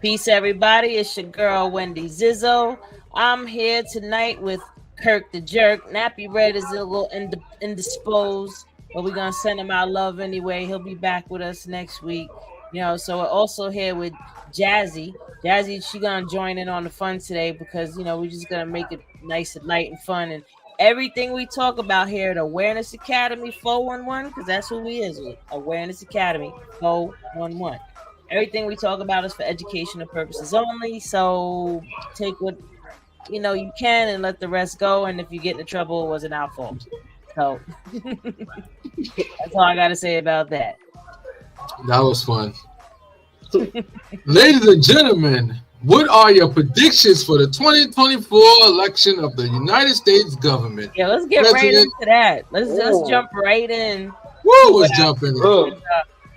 Peace, everybody. It's your girl, Wendy Zizzo. I'm here tonight with Kirk the Jerk. Nappy Red is a little indisposed, but we're going to send him our love anyway. He'll be back with us next week. So we're also here with Jazzy. Jazzy, she going to join in on the fun today because, we're just going to make it nice and light and fun. And everything we talk about here at Awareness Academy 411, because that's who we is with, Awareness Academy 411. Everything we talk about is for educational purposes only. So take what you can and let the rest go. And if you get into trouble, it wasn't our fault. So that's all I got to say about that. That was fun. Ladies and gentlemen, what are your predictions for the 2024 election of the United States government? Yeah, let's get right into that. Let's jump right in. Woo, let's jump in.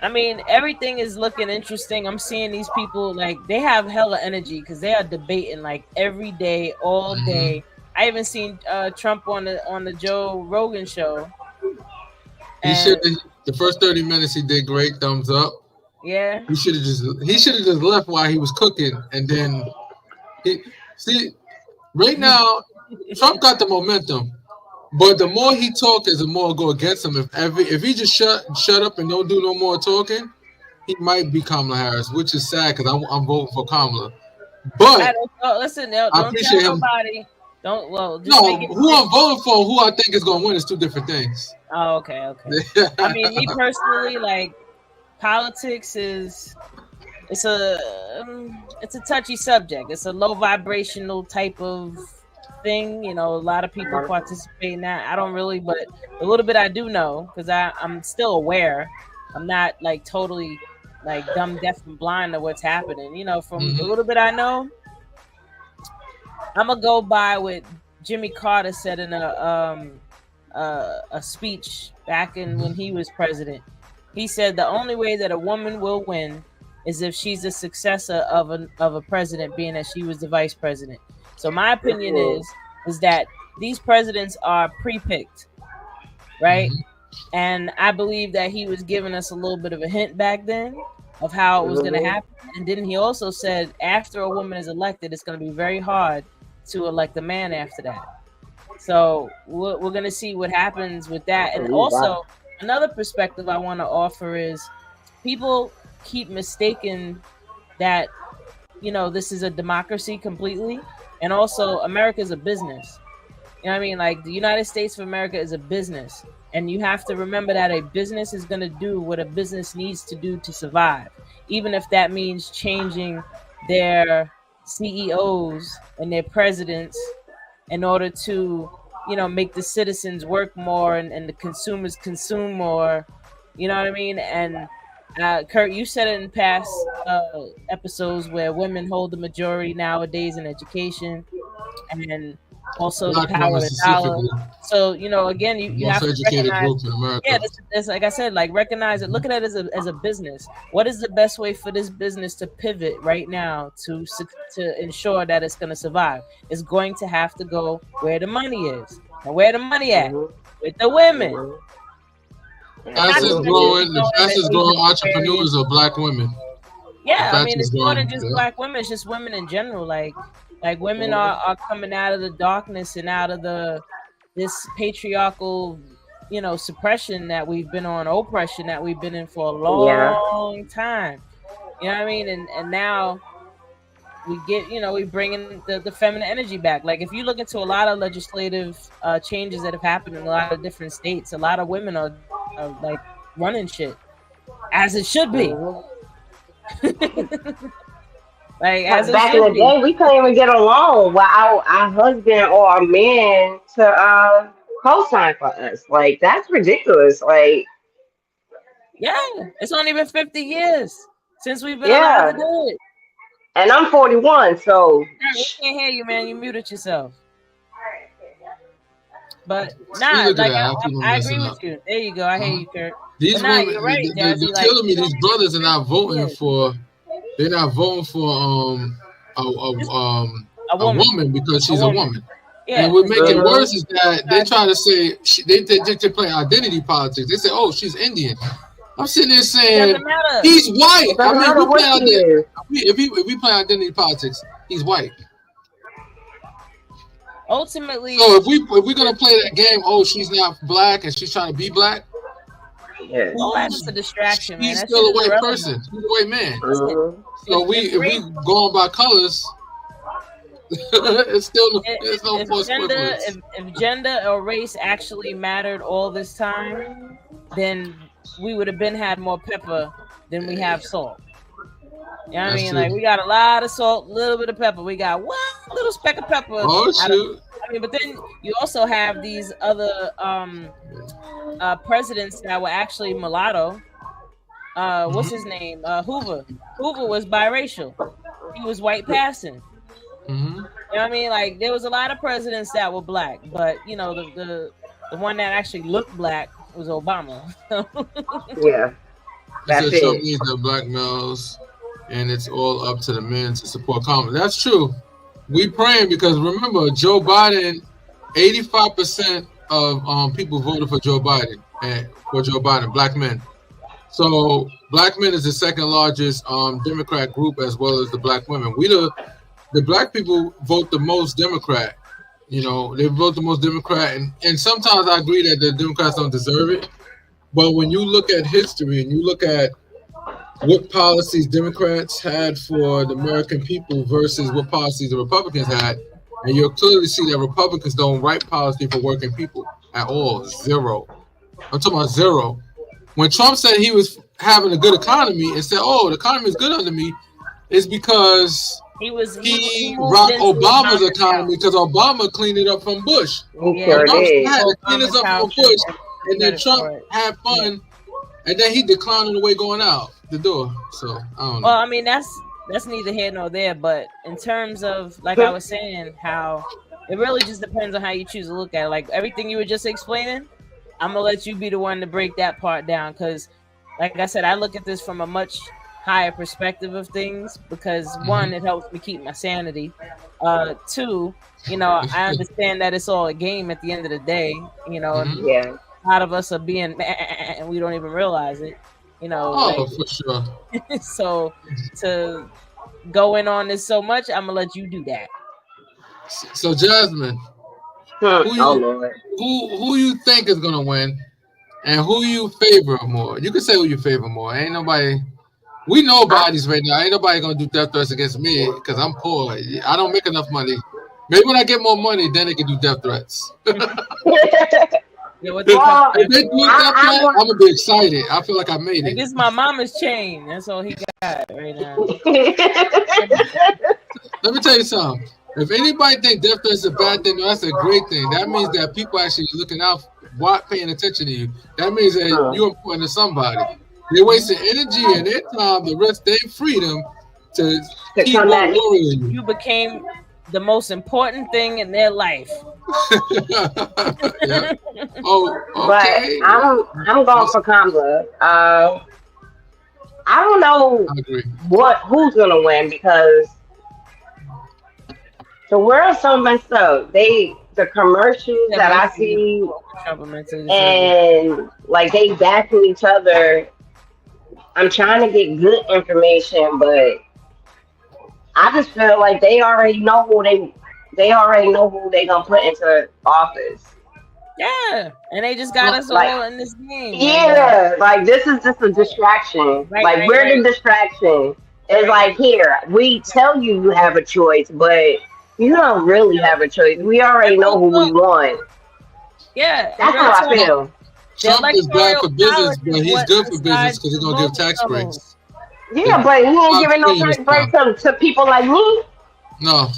I mean, everything is looking interesting. I'm seeing these people, they have hella energy because they are debating every day, all day. I even seen Trump on the Joe Rogan show. The first 30 minutes he did great, thumbs up. Yeah. He should have just left while he was cooking, and then right now Trump got the momentum. But the more he talks, the more go against him. If he just shut up and don't do no more talking, he might be Kamala Harris, which is sad because I'm voting for Kamala. But listen, don't appreciate tell nobody. Who I'm voting for, who I think is going to win is two different things. Oh, okay. I mean, me personally, politics it's a touchy subject. It's a low vibrational type of thing. A lot of people participate in that. I don't really, but a little bit I do know because I'm still aware. I'm not totally dumb, deaf, and blind to what's happening. From the little bit I know, I'm gonna go by what Jimmy Carter said in a speech back in when he was president. He said the only way that a woman will win is if she's a successor of a president, being that she was the vice president. So my opinion is that these presidents are pre-picked, right? And I believe that he was giving us a little bit of a hint back then of how it was going to happen. And then he also said after a woman is elected, it's going to be very hard to elect a man after that. So we're going to see what happens with that. And also another perspective I want to offer is people keep mistaking that, this is a democracy completely. And also, America is a business. You know what I mean? The United States of America is a business. And you have to remember that a business is going to do what a business needs to do to survive. Even if that means changing their CEOs and their presidents in order to, make the citizens work more and the consumers consume more. You know what I mean? And Kurt, you said it in past episodes where women hold the majority nowadays in education and also the power of the dollar. So, again, you have to recognize, that's like I said, recognize it, look at it as a business. What is the best way for this business to pivot right now to ensure that it's going to survive? It's going to have to go where the money is. And where the money at? With the women. The fastest growing entrepreneurs are Black women. Yeah, I mean, it's more than just Black women. It's just women in general. Like women are coming out of the darkness and out of this patriarchal, suppression that we've been on, oppression that we've been in for a long time. You know what I mean? And now we get, we bring in the feminine energy back. If you look into a lot of legislative changes that have happened in a lot of different states, a lot of women are running shit as it should be. As back in the day, we couldn't even get along without our husband or our man to co-sign for us. That's ridiculous. Yeah, it's only been 50 years since we've been allowed to do it. And I'm 41, so we can't hear you, man. You muted yourself. But I agree with you. There you go. I hear you, Kurt. These women, you're right, they're telling me these brothers are not voting for. They're not voting for a woman because she's a woman. Yeah. And what makes it worse is that they try to say they play identity politics. They say, "Oh, she's Indian." I'm sitting there It saying doesn't matter. he's white. It I doesn't mean, matter we what play he out there. is. If we play identity politics, he's white. Ultimately, So if we're gonna play that game, oh, she's not black and she's trying to be black, Yeah. all that is a distraction, man. she's That shit still a is white irrelevant. person. She's a white man. Listen, Mhm. So if if we race, going by colors, it's still there's no if false gender, equivalence. if gender or race actually mattered all this time, then we would have been had more pepper than we have salt. You know what I That's mean? true. Like we got a lot of salt, a little bit of pepper. We got one little speck of pepper Oh out of. shoot! I mean, but then you also have these other presidents that were actually mulatto. What's his name? Hoover. Hoover was biracial. He was white passing. Mm-hmm. You know what I mean? Like there was a lot of presidents that were black, but you know the one that actually looked black was Obama. Yeah. It That's says Trump it. needs the black males, and it's all up to the men to support Kamala. That's true. We praying because remember Joe Biden, 85% of people voted for Joe Biden and for Joe Biden, black men. So black men is the second largest Democrat group as well as the black women. The black people vote the most Democrat. You know, they vote the most Democrat, and sometimes I agree that the Democrats don't deserve it. But when you look at history and you look at what policies Democrats had for the American people versus what policies the Republicans had, and you'll clearly see that Republicans don't write policy for working people at all. Zero. I'm talking about zero. When Trump said he was having a good economy and said, "Oh, the economy is good under me," it's because he he moved rocked into Obama's Obama's economy house. because Obama cleaned it up from Bush. He Yeah, sure he Obama did. had moved to to clean this Obama's up from house Bush, and and then credit Trump for it. had Yeah. fun, and then he declined on the way going out the door. So I don't Well, know. I mean that's neither here nor there, but in terms of like I was saying, how it really just depends on how you choose to look at it. Like everything you were just explaining, I'm gonna let you be the one to break that part down because, like I said, I look at this from a much higher perspective of things because one, it helps me keep my sanity. Two, you know, I understand that it's all a game at the end of the day. You know, and Mhm. Yeah. a lot of us are being and we don't even realize it. You know, Oh, like for sure. so to go in on this so much, I'm gonna let you do that. So Jasmine, who Oh you Lord. who you think is gonna win, and who you favor more? You can say who you favor more. Ain't nobody. We know I, bodies right now. Ain't nobody gonna do death threats against me because I'm poor. I don't make enough money. Maybe when I get more money, then they can do death threats. Yeah, what they come well, If after they do me. a death I threat, want. I'm gonna be excited. I feel like I made Like it. this is my mama's chain. That's all he got right now. Let me tell you something. If anybody think death threats is a bad thing, no, that's a great thing. That means that people actually looking out, paying attention to you. That means that Hmm. you're important to somebody. They're wasting energy and their time to risk their freedom to To keep come on at me. worrying you. You became the most important thing in their life. Yeah. Oh, But okay. I'm going for Kamala. I don't know I agree. who's gonna win because the world's so messed up. The commercials Yeah, that I basically, see Trump mentally disabled. and like they backing each other. I'm trying to get good information, but I just feel like they already know who they gonna put into office. Yeah, and they just got us Like all in this game. yeah, like this is just a distraction. Right, Like right, we're the right, distraction. It's right. like here, we tell you you have a choice, but you don't really have a choice. We And already know real who we talk, want. yeah, and That's real how I talk. Trump, feel. The Trump is bad electoral for business, college but is he's what good for business decides because he's the gonna give vote tax level. breaks. Yeah, but he ain't Stop giving no stealing this tax break stuff. to people like me. No,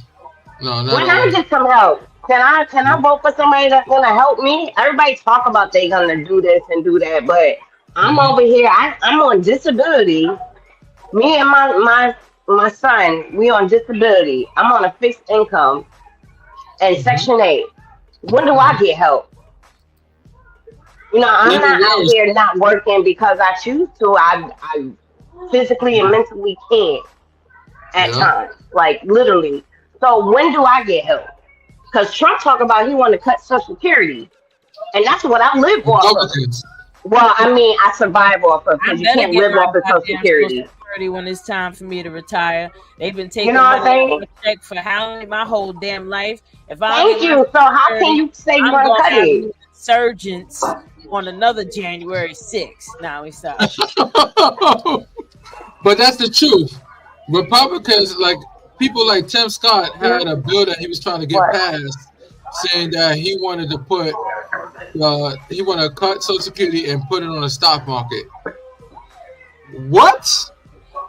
no, not When at I all. get some help, can I vote for somebody that's gonna help me? Everybody talk about they gonna do this and do that, but I'm Hmm. over here. I'm on disability. Me and my son, we on disability. I'm on a fixed income and Hmm. Section 8. When do I get help? You know, I'm Even not out worse, here not working because I choose to. I physically and mentally can't at yeah. times, like literally. So when do I get help? Because Trump talk about he want to cut Social Security, and that's what I live off of. Republicans. Well, I mean, I survive off of I because you better can't get live my off of Social goddamn Social Security. Security when it's time for me to retire. They've been You know taking what I'm money out of saying? my check for how many my whole damn life. If I don't Thank get my you. Social So how can Security, you say you I'm want to gonna cut have it? an insurgence on another January 6th. Now we stop. But that's the truth. Republicans, like people like Tim Scott, had a bill that he was trying to get What? passed, saying that he wanted to cut Social Security and put it on the stock market. What?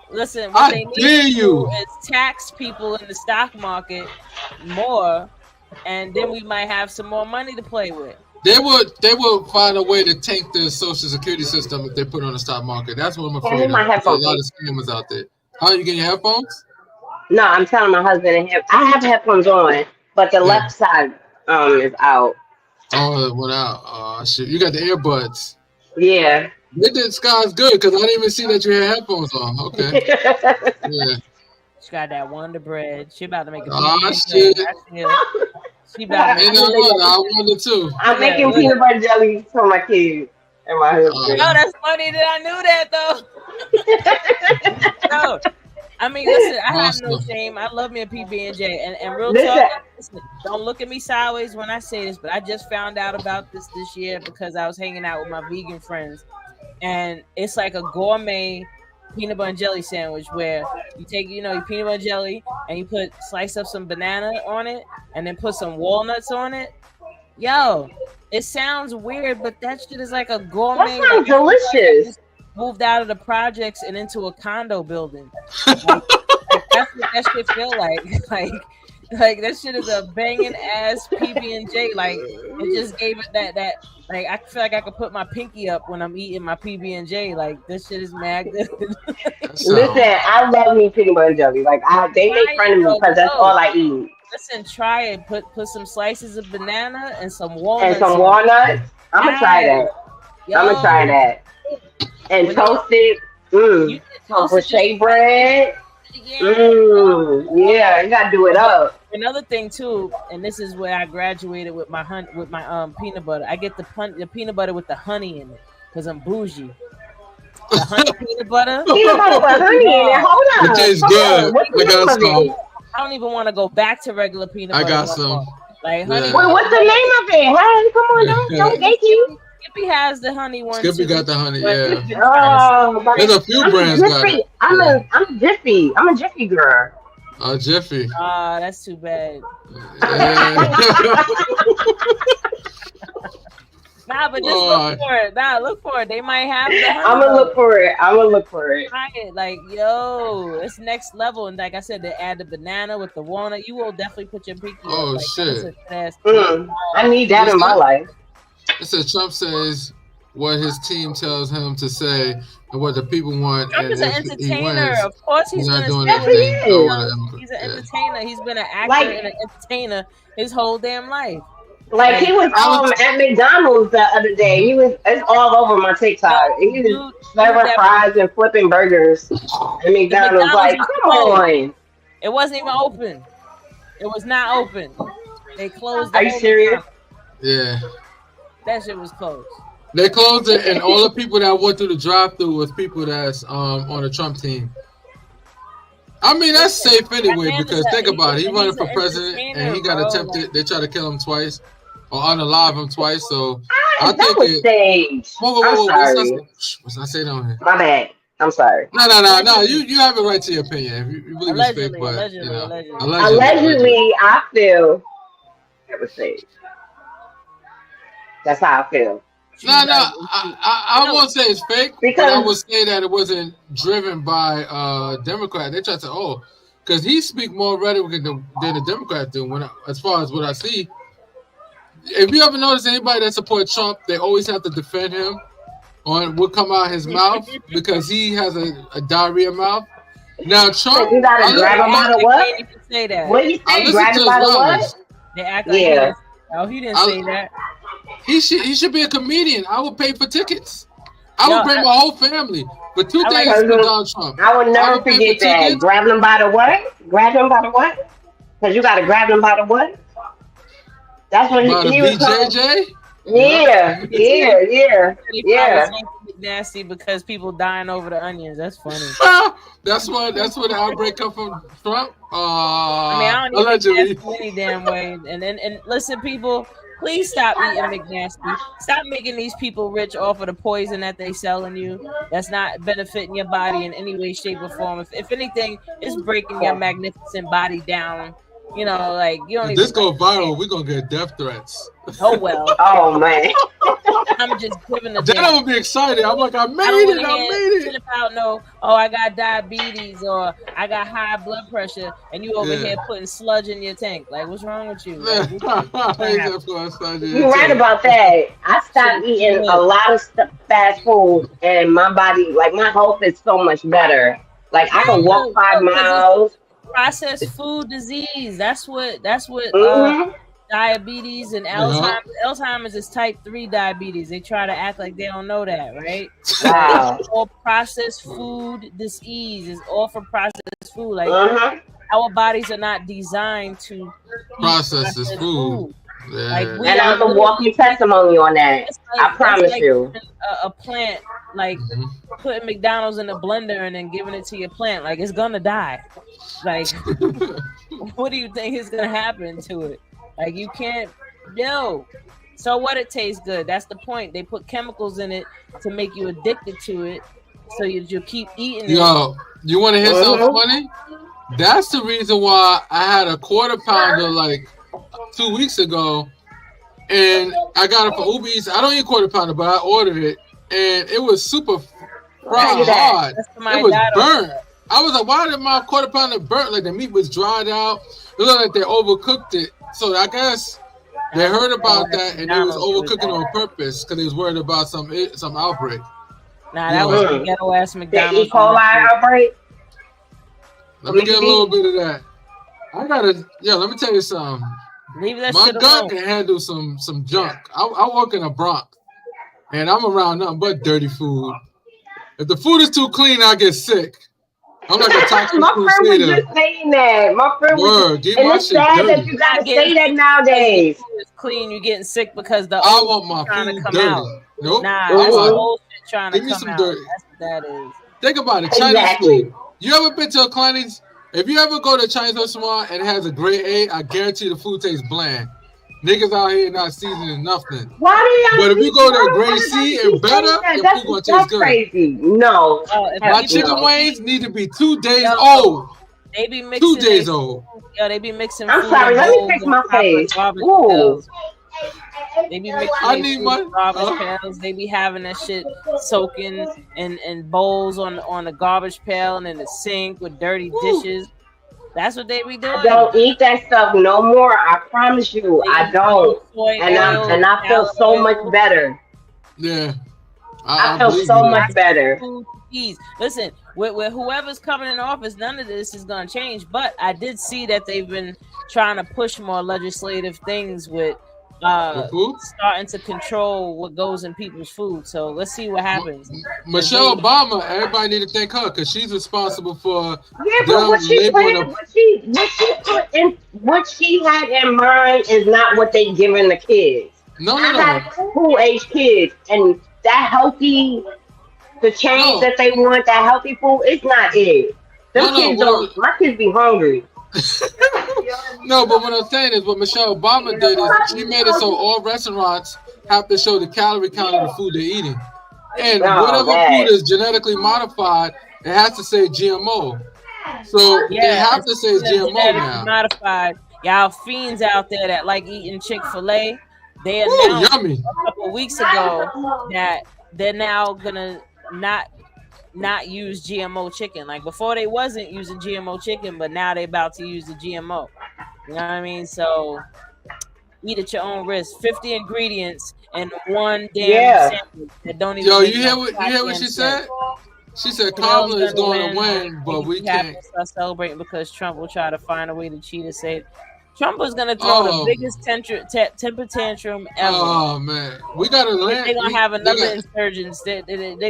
Listen, what I they need dare to do you. is tax people in the stock market more, and then we might have some more money to play with. They would find a way to tank the Social Security system if they put it on the stock market. That's what I'm Can I move afraid my of. There's headphones, a lot please? of scammers out there. How you getting your headphones? No, I'm telling my husband and him. I have headphones on, but the Yeah. left side is out. Oh, it went out. Oh shit! You got the earbuds. Yeah. They did Sky's good because I didn't even see that you had headphones on. Okay. Yeah. She got that Wonder Bread. She about to make a PB Ah and J. shit. I see her. She about to make. Ain't nothing wrong. I wonder too. I'm Yeah, making look. peanut butter jelly for my kids and my husband. Oh, Uh, that's funny that I knew that though. No, I mean, listen, I have no awesome. shame. I love me a PB and J. And real Listen, talk, listen, don't look at me sideways when I say this, but I just found out about this year because I was hanging out with my vegan friends, and it's like a gourmet peanut butter and jelly sandwich where you take, your peanut butter and jelly and you slice up some banana on it and then put some walnuts on it. Yo, it sounds weird, but that shit is like a that gourmet. sounds Like I feel like I delicious. just moved out of the projects and into a condo building. Like that's what that shit feel like. Like that shit is a banging ass PB and J. Like it just gave it that. Like I feel like I could put my pinky up when I'm eating my PB and J. Like this shit is mad good. That Listen, sound. I love me peanut butter jelly. Like they make Try fun it of me though, because that's yo. all I eat. Listen, try it. Put some slices of banana and some And walnuts some on it. walnuts. I'm gonna try Yes, that. I'm gonna try yo. that. And When they toast it. you Some toast it just brochet right, bread. yeah. Yeah, you gotta do it Oh, up. another thing too, and this is where I graduated with my peanut butter. I get the peanut butter with the honey in it because I'm bougie. The honey peanut butter. Peanut butter with honey in it. No, Hold It up. tastes Hold good. up. What's the I got name of some. it? I don't even want to go back to regular peanut I butter got no some. more. Like honey Wait, Yeah. what's the peanut name of it? Hey, come on, don't butter. gate me. Skippy has the honey one Skippy too, got the honey. but Yeah. we've been trying to Oh, but There's a few I'm a brands got it. Jiffy. Yeah. I'm Jiffy. I'm a Jiffy girl. Jiffy. that's too bad. Yeah. Nah, but just Oh, look for it. Nah, look for it. They might have the I'm honey gonna look though. for it. I'm gonna look for it. Try it. Like, yo, it's next level. And like I said, they add the banana with the walnut. You will definitely put your pinky up. oh Like that is shit. a fast. I need that What's in my that? life. It says Trump says what his team tells him to say and what the people want, Trump and is an if he entertainer. wins, Of course, he's he's not gonna doing say Yes, what he he, anything. Oh, is. whatever. he's an Yeah. entertainer. He's been an actor Like, and an entertainer his whole damn life. like he Like, was I was. at McDonald's the other day. It's all over my yo, TikTok. He was dude serving that fries and flipping burgers at the McDonald's. McDonald's Like, was come closed. on. It wasn't even open. It was not open. They closed the Are you whole serious? McDonald's. Yeah. That shit was closed. They closed it, and all the people that went through the drive-through was people that's on the Trump team. I mean, that's Listen, safe that anyway man is because think about it. He running he's for an president, and entertainer, he got bro. attempted. They tried to kill him twice or unalive him twice. So I That think was it. staged. Whoa, I'm sorry. what's I say down here? My bad. I'm sorry. No. Allegedly, You have a right to your opinion. If you believe it's fake, allegedly, but allegedly, allegedly. allegedly. Allegedly, I feel it was staged. That's how I feel. No. She's like, I no, won't say it's fake, but I Because would say that it wasn't driven by Democrat. They tried to because he speak more rhetoric than the Democrat do. As far as what I see, if you ever notice anybody that supports Trump, they always have to defend him on what come out his mouth because he has a diarrhea mouth. Now Trump, you gotta grab him by the I what? can't even say that. What you I say? listen Grab to him his by the rallies. what? They act like Yeah. he didn't I- say that. He should be a comedian. I would pay for tickets. I Yo, would bring my whole family for 2 I like days Cause with Donald Trump. I would I never would pay forget for that. tickets. Grab them by the what? Grab them by the what? Because you gotta grab them by the what? That's what By the he was calling. BJJ. Yep. $35 Yeah. off McNasty because people dying over the onions. That's funny. That's where the outbreak come from Trump. I mean, I don't eat Allegedly. McNasty any damn way. And listen, people, please stop eating McNasty. Stop making these people rich off of the poison that they selling you. That's not benefiting your body in any way, shape, or form. If anything, it's breaking your magnificent body down. You know, like you don't If even. this go viral, we're gonna get death threats. Oh well. Oh man. I'm just giving a Then damn. I'm gonna be excited. I'm like, I made I don't want it. to I hear made shit it. about no, oh, I got diabetes or I got high blood pressure, and you over Yeah. here putting sludge in your tank. Like, what's wrong with you? Yeah. Like, what's gonna happen? You're right about that. I stopped eating a lot of fast food, and my body, like my health, is so much better. Like I can walk No, 5 miles. processed food disease. That's what Mhm. diabetes and Yeah. Alzheimer's is type 3 diabetes. They try to act like they don't know that, right? Wow. It's all processed food disease. Is all from processed food. Like Mhm. our bodies are not designed to eat Process this processed food. Like Yeah. we And are I'm a walking literally testimony on that. that's I that's promise like you. putting a plant, like Mhm. putting McDonald's in a blender and then giving it to your plant. Like it's gonna die. Like what do you think is gonna happen to it? Like you can't. No. So what? It tastes good. That's the point. They put chemicals in it to make you addicted to it, so you keep eating it. Yo, you want to hear something Mhm. funny? That's the reason why I had a quarter pounder like 2 weeks ago, and I got it for Uber Eats. I don't eat quarter pounder, but I ordered it, and it was super Look fried at that. hard. That's for It my was dad. burnt. I was like, why did my quarter pounder burnt? Like the meat was dried out. It looked like they overcooked it. So I guess they heard about that and they was overcooking on purpose because they was worried about some outbreak. Nah, that was Yo, some ghetto ass The E. McDonald's. coli outbreak. let me get a little bit of that. Let me tell you something. Leave that My shit gut alone. can handle some junk. I work in a Bronx, and I'm around nothing but dirty food. If the food is too clean, I get sick. I'm like a toxic My friend was crusader. just saying that. My friend was just, Word, get and my it's shit sad that dirty. you gotta Not getting say that sick because your nowadays. food is clean. You're getting sick because the I old want my trying to food come dirty. out. Nope. Nah, I'm that's like, bullshit trying to give me come some out. dirty. That's what that is. Think about it. Chinese Exactly. food. You ever been to a Chinese? If you ever go to a Chinese restaurant and it has a grade A, I guarantee the food tastes bland. Niggas out here not seasoning nothing. Why do But y'all if you keep? go to a Why grade does C that and keep saying better, that? your food gonna taste That's good. crazy. No, Oh, if My heck people, chicken no. wings need to be 2 days yo, old. they be 2 mixing days they old. yo, they be mixing I'm food sorry. in Let me bowls fix on my top of face. garbage Ooh. pails. They be mixing I their need food my in garbage pails. They be having that shit soaking in bowls on the garbage pail and in the sink with dirty woo. dishes. That's what they be I doing. don't eat that stuff no more. I promise you, They I eat don't. soy And oil, I feel salad so much oil. better. Yeah, I I feel believe so you much that. better. Food disease. Listen, with whoever's coming in office, none of this is going to change. But I did see that they've been trying to push more legislative things with The food? starting to control what goes in people's food. So let's see what happens. 'Cause Michelle they- Obama, everybody need to thank her because she's responsible for Yeah, but them labeling what she had in mind is not what they giving the kids. No, I no, no, have school age kids, and that healthy, the change no, that they want, that healthy food, it's not it. Them no, no. kids don't. My kids be hungry. No, but what I'm saying is what Michelle Obama did is she made it so all restaurants have to show the calorie count of the food they're eating. And Oh whatever food man. is genetically modified, it has to say GMO. So they yeah, have to say it's GMO genetically now. modified. Y'all fiends out there that like eating Chick-fil-A, they Ooh, announced yummy. a couple of weeks ago that they're now gonna not use GMO chicken. Like before, they wasn't using GMO chicken, but now they about to use the GMO. You know what I mean? So eat at your own risk. 50 ingredients and one damn Yeah. sandwich that don't even. Yo, make you no hear what she goddamn said? sense. She said Camilla's Kamala is gonna going to win, but Maybe we we have can't. to start celebrating because Trump will try to find a way to cheat and say Trump was gonna throw the Oh, biggest temper tantrum ever. oh man, we gotta They're land. gonna have They another got, insurgents. They're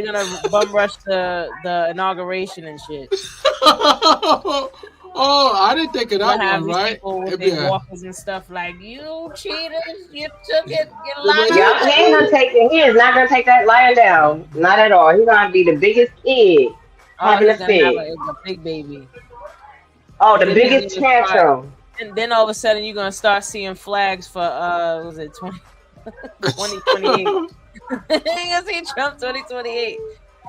gonna bum rush the inauguration and shit. Oh, I didn't think of You're that gonna have one. these Right? people with It'd be their a, walkers and stuff like, you cheaters, you took it, you the way locked he, Yup, he up. ain't gonna take it. He is not gonna take that lying down. Not at all. He's gonna be the biggest kid Oh, having a he's gonna have fit. a big baby. Oh, And the then he's biggest gonna start, tantrum. and then all of a sudden you're gonna start seeing flags for what was it 2028? You're gonna see Trump 2028.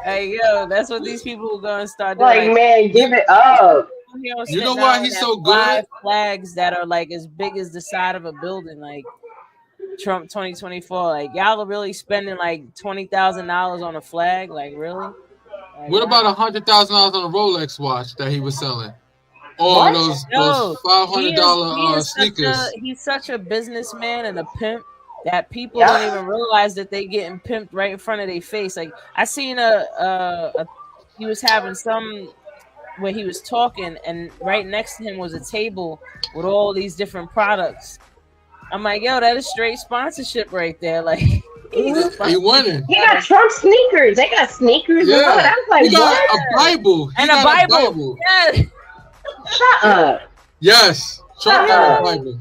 Like, yo, that's what these people are gonna start doing. Like, Like, man, you, give it up. you know, you know sitting why out he's at so good? 5 flags that are like as big as the side of a building, like Trump 2024. Like, y'all are really spending like $20,000 on a flag? Like, really? Like, What about wow. $100,000 on a Rolex watch that he was selling, or What? those Yo, five hundred he dollar is sneakers? such a businessman and a pimp that people don't Yup. even realize that they getting pimped right in front of their face. Like, I seen a he was having some where he was talking, and right next to him was a table with all these different products. I'm like, yo, that is straight sponsorship right there. Like, he's Mhm. He sponsoring winning. He got Trump sneakers. They got sneakers and all. Yeah, I was he like, got what? a Bible. He and a got a Bible. Bible. Yeah. Shut up. Yes, Trump Shut got a up. Bible.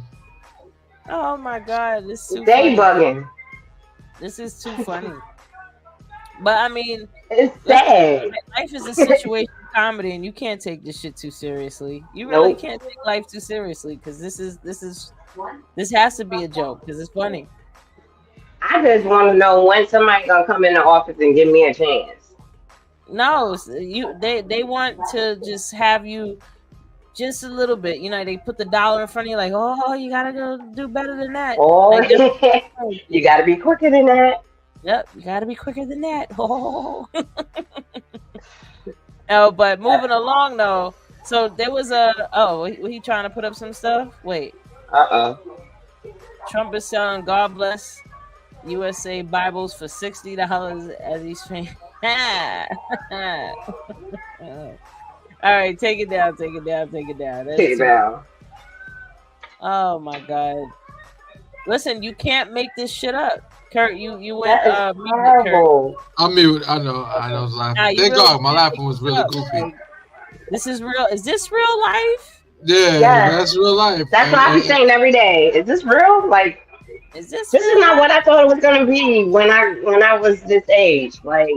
Oh my God, this is too They funny. bugging. This is too funny. But I mean, It's listen, sad. life is a situation comedy, and you can't take this shit too seriously. You really Nope. can't take life too seriously because this has to be a joke because it's funny. I just want to know when somebody gonna come in the office and give me a chance. No, they want to just have you just a little bit. You know, they put the dollar in front of you, like, oh, you gotta go do better than that. Oh, Like, you got to be quicker than that. yep, you gotta be quicker than that. Oh, oh, but moving along though. So there was he trying to put up some stuff? Wait, Uh-uh. Trump is selling God Bless USA Bibles for $60 as he's saying. All right, take it down, take it down, take it down. That's Take it too. down. Oh my God! Listen, you can't make this shit up, Kurt. You went That is mute it, Kurt. horrible. I'm mute. I know. I was Nah, laughing. you Thank really God, my can't laughing make was this really up. goofy. Like, this is real. Is this real life? Yeah, Yes. that's real life. That's what I be saying every day. Is this real? Like, Is this this is real not life? what I thought it was gonna be when I was this age. Like,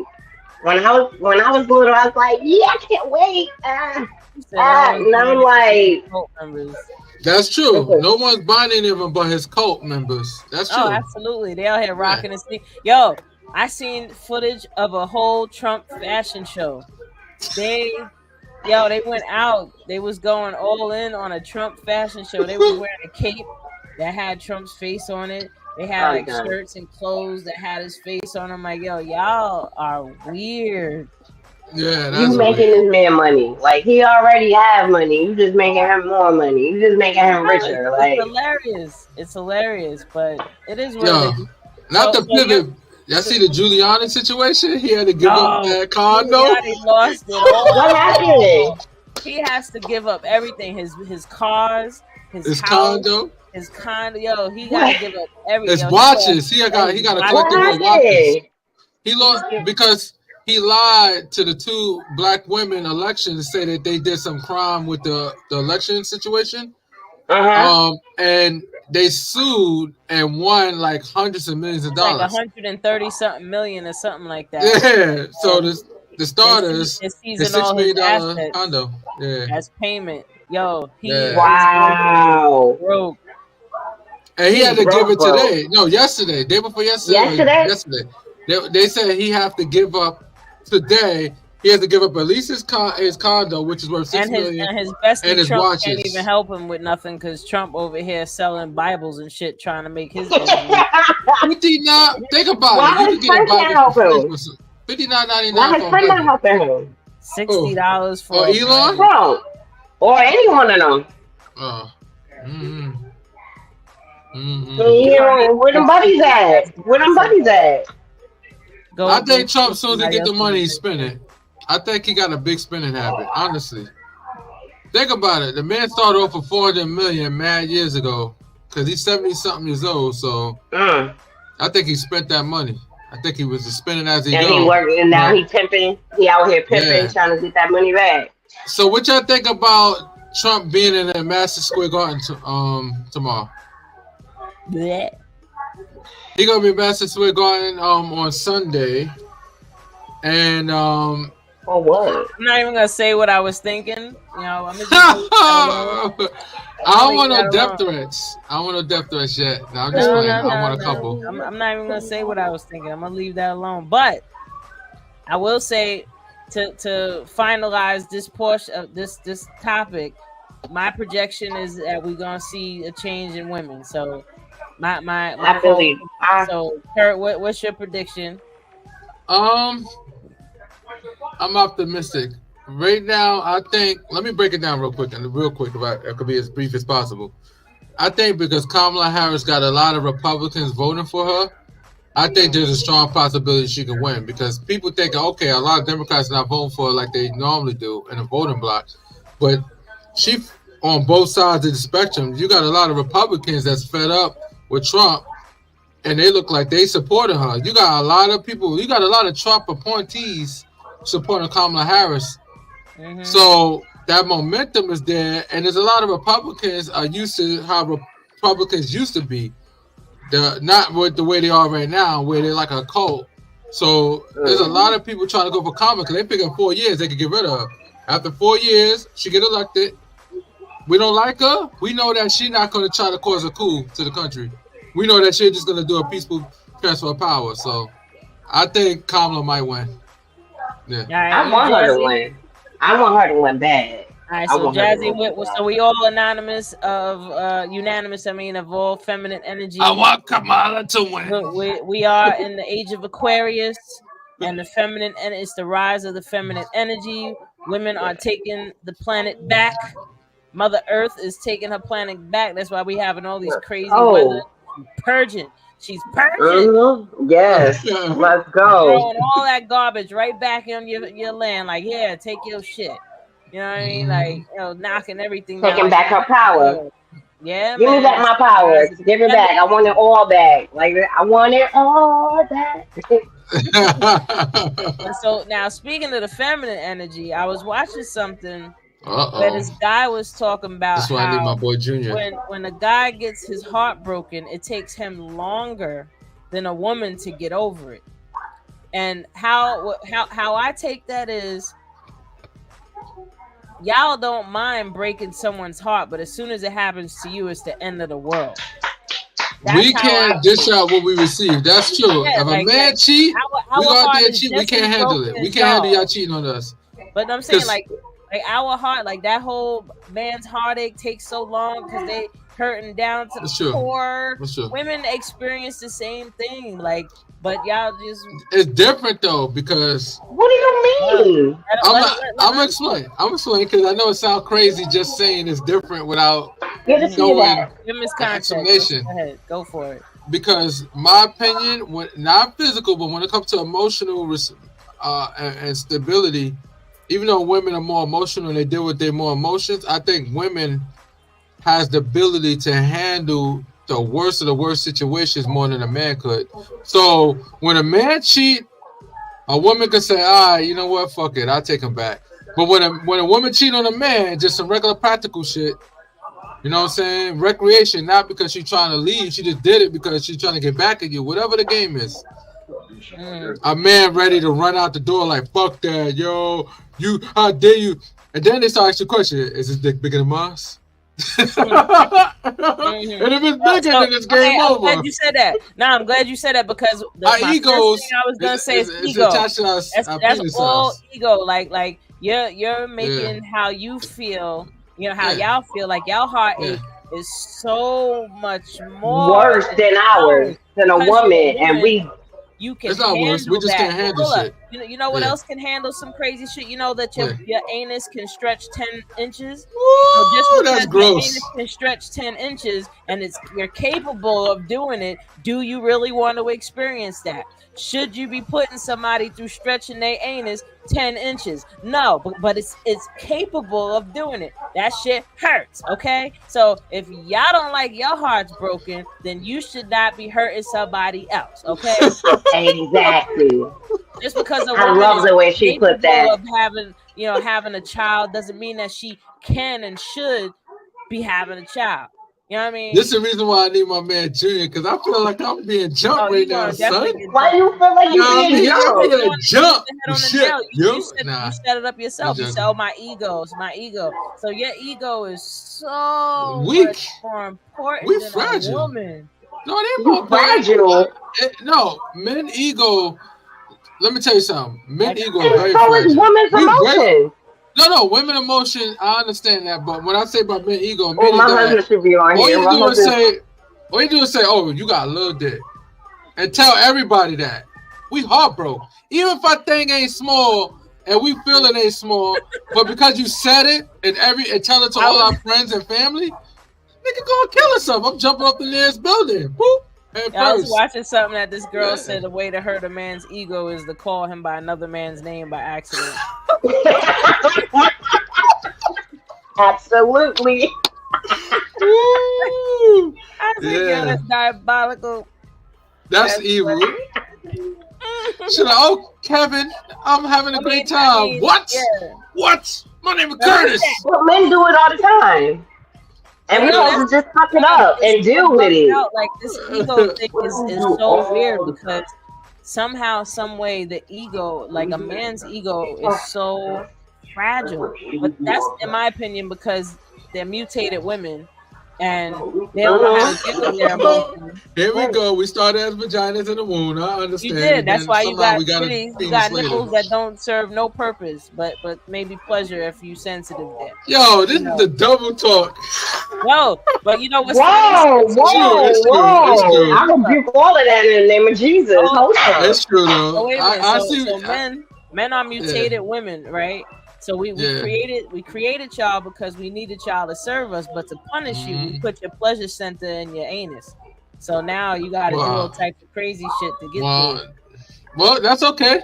when I was little, I was like, yeah, I can't wait. He said all his And I'm members like, cult members. That's true. listen, No one's buying any of them but his cult members. That's Oh, true. absolutely. They out here Yeah. rocking and sneak. Yo, I seen footage of a whole Trump fashion show. They went out. They was going all in on a Trump fashion show. They was wearing a cape that had Trump's face on it. They had oh like god, shirts and clothes that had his face on them. Like, yo, y'all are weird. Yeah, you that's making weird. this man money. Like he already have money. You just making him more money. You just making him No, richer. it's Like, hilarious. It's hilarious, but it is what Yo, it is. not So, to pivot. Y'all see the Giuliani situation? He had to give up oh, that condo. Giuliani lost it what all. happened? He has to give up everything. His cars, his His house, condo, his condo. Yo, he What? gotta give up everything. his Yo, watches. He got to What collect them on watches. happened? He He's lost giving. because he lied to the two black women elections, say that they did some crime with the election situation. Uh-huh. And they sued and won like hundreds of millions of It's like dollars. 130 something million or something like that. Yeah. So So the they're starters, the seizing $6 all his million assets condo. Yeah. as payment. Yo, he Yeah. is Wow. broke. And he had He to give it broke. today. No, yesterday. Day before yesterday. Yesterday? Yesterday. They said he have to give up today. He has to give up at least his condo, which is worth $6 And million, his bestie and his Trump watches. can't even help him with nothing because Trump over here selling Bibles and shit, trying to make his business. 59. Think about Why it. You his can get a friend not Bible for helping free him? for $59.99 Why his for a friend not Bible. helping him? $60 for Or a Elon? Bible. Bro. Or any one of them. Oh. Mm-hmm. Mm-hmm. You know, where them buddies at? Where them buddies at? Go I think Trump, as steal soon as he somebody get the else's money, he money. spend it. I think he got a big spending habit, honestly. Think about it. The man started off with 400 million mad years ago because he's 70-something years old. So Mm. I think he spent that money. I think he was just spending as he And he go. working, and now But, he pimping. He out here pimping, yeah. trying to get that money back. So what y'all think about Trump being in that Madison Square Garden tomorrow. Blech. He gonna be in Madison Square Garden on Sunday, and For what? I'm not even gonna say what I was thinking. You know, I'm gonna just leave that alone. I I'm gonna don't leave want no that death alone. threats. I don't want no death threats yet. No, I'm just No, playing. no, I no, want a no. couple. I'm not even gonna say what I was thinking. I'm gonna leave that alone. But I will say to finalize this portion of this topic, my projection is that we're gonna see a change in women. So my I call. believe. I So Kurt, what's your prediction? Um, I'm optimistic. Right now, I think. Let me break it down real quick. If it could be as brief as possible. I think because Kamala Harris got a lot of Republicans voting for her, I think there's a strong possibility she can win because people think, okay, a lot of Democrats are not voting for her like they normally do in a voting block, but she on both sides of the spectrum. You got a lot of Republicans that's fed up with Trump, and they look like they supported her. You got a lot of people. You got a lot of Trump appointees supporting Kamala Harris. Mm-hmm. So that momentum is there, and there's a lot of Republicans are used to how Republicans used to be. They're not with the way they are right now, where they're like a cult. So there's a lot of people trying to go for Kamala because they figure in 4 years they could get rid of her. After 4 years, she get elected. We don't like her. We know that she's not going to try to cause a coup to the country. We know that she's just going to do a peaceful transfer of power. So I think Kamala might win. Yeah. All right, I you want her to Jazzy. win. I want her to win bad. All right, I so want her to Jazzy, win so so bad. we all anonymous of unanimous. I mean, of all feminine I energy. want Kamala to win. We are in the age of Aquarius, and the feminine and it's the rise of the feminine energy. Women are taking the planet back. Mother Earth is taking her planet back. That's why we having all these crazy weather. Oh, Purging. She's purging. yes. Let's go. Throwing all that garbage right back on your land. Like, yeah, take your shit. You know what I mean? Like, knocking everything down. Taking Like, back her power. yeah, Give me man. back my power. Give it back. I want it all back. Like I want it all back. And so now, speaking of the feminine energy, I was watching something where Uh-oh. this guy was talking about That's why I need my how boy Junior. when a guy gets his heart broken, it takes him longer than a woman to get over it. And how I take that is, y'all don't mind breaking someone's heart, but as soon as it happens to you, it's the end of the world. We can't dish out what we receive. That's true. Yeah, if like, a man cheat, our we go out heart there and is cheat. We just can't as handle broken it. We as can't handle y'all. y'all cheating on us. But I'm saying 'Cause- like our heart, like that whole man's heartache takes so long because they hurting down to That's the true. core. That's true. Women experience the same thing, like, but y'all just It's different though because What do you mean? I'm gonna explain. I'm explaining because I know it sounds crazy just saying it's different without Good to see knowing that. give us the context. explanation. Go ahead, go for it. Because my opinion, when not physical, but when it comes to emotional and stability, even though women are more emotional and they deal with their more emotions, I think women has the ability to handle the worst of the worst situations more than a man could. So when a man cheat, a woman could say, "Ah, you know what? Fuck it, I'll take him back." But when a woman cheat on a man, just some regular practical shit, you know what I'm saying? Recreation, not because she's trying to leave. She just did it because she's trying to get back at you. Whatever the game is. A man ready to run out the door like, fuck that, yo. You, how dare you? And then they start asking the question, is this dick bigger than Mars? And if it's bigger, then it's game I'm over. glad you said that. No, I'm glad you said that because Our my egos, first thing I was gonna say is ego. attached to us, our That's penis all size. ego. Like you're making how you feel. You know how y'all feel. Like y'all heartache is so much more Worse than ours, than a because you're woman, and we. you can It's not worse. We handle just that. can't handle Hold up. shit. You know what Yeah. else can handle some crazy shit? You know that your anus can stretch 10 inches. Woo, So just that's because your gross. anus can stretch 10 inches and you're capable of doing it, do you really want to experience that? Should you be putting somebody through stretching their anus 10 inches? No, but it's capable of doing it. That shit hurts, okay? So if y'all don't like your heart's broken, then you should not be hurting somebody else, okay? Exactly. Just because a I woman love is the way she put capable that. of having a child doesn't mean that she can and should be having a child. You know what I mean? This is the reason why I need my man Junior, because I feel like I'm being jumped right now, son. Why do you feel like you're being I'm jumped? gonna jump. Shit, you set it up yourself. You said, "Oh, my ego. So your ego is so weak, much more important we than fragile. a woman. No, it ain't more fragile. No, men ego. Let me tell you something. Men ego and is very so fragile. is women's emotion. No, women emotion. I understand that, but when I say about men ego, my husband should be on all here. you do is say, "Oh, you got a little dick," and tell everybody that. We heartbroken. Even if our thing ain't small and we feel it ain't small, but because you said it and tell it to all our friends and family, nigga go kill herself. I'm jumping off the nearest building. Boop. I was watching something that this girl said the way to hurt a man's ego is to call him by another man's name by accident. Absolutely. I think that's diabolical. That's evil. Should oh, Kevin, I'm having a great time. What? Yeah. What? My name is Curtis. Well, men do it all the time. And we supposed to just fuck it up and deal with it. Like this ego thing is so weird because somehow, some way, the ego, like a man's ego, is so fragile. But that's, in my opinion, because they're mutated women and they don't know how to deal with their emotions. Here we go. We started as vaginas in the womb. I understand. You did. That's why you got nipples that don't serve no purpose, but maybe pleasure if you sensitive there. Yo, this is the double talk. No, but you know what's whoa. I rebuke all of that in the name of Jesus. That's true though. So wait a minute. Men are mutated women, right? So we created y'all because we needed y'all to serve us, but to punish you, we put your pleasure center in your anus. So now you got to do all types of crazy shit to get there. Well, that's okay.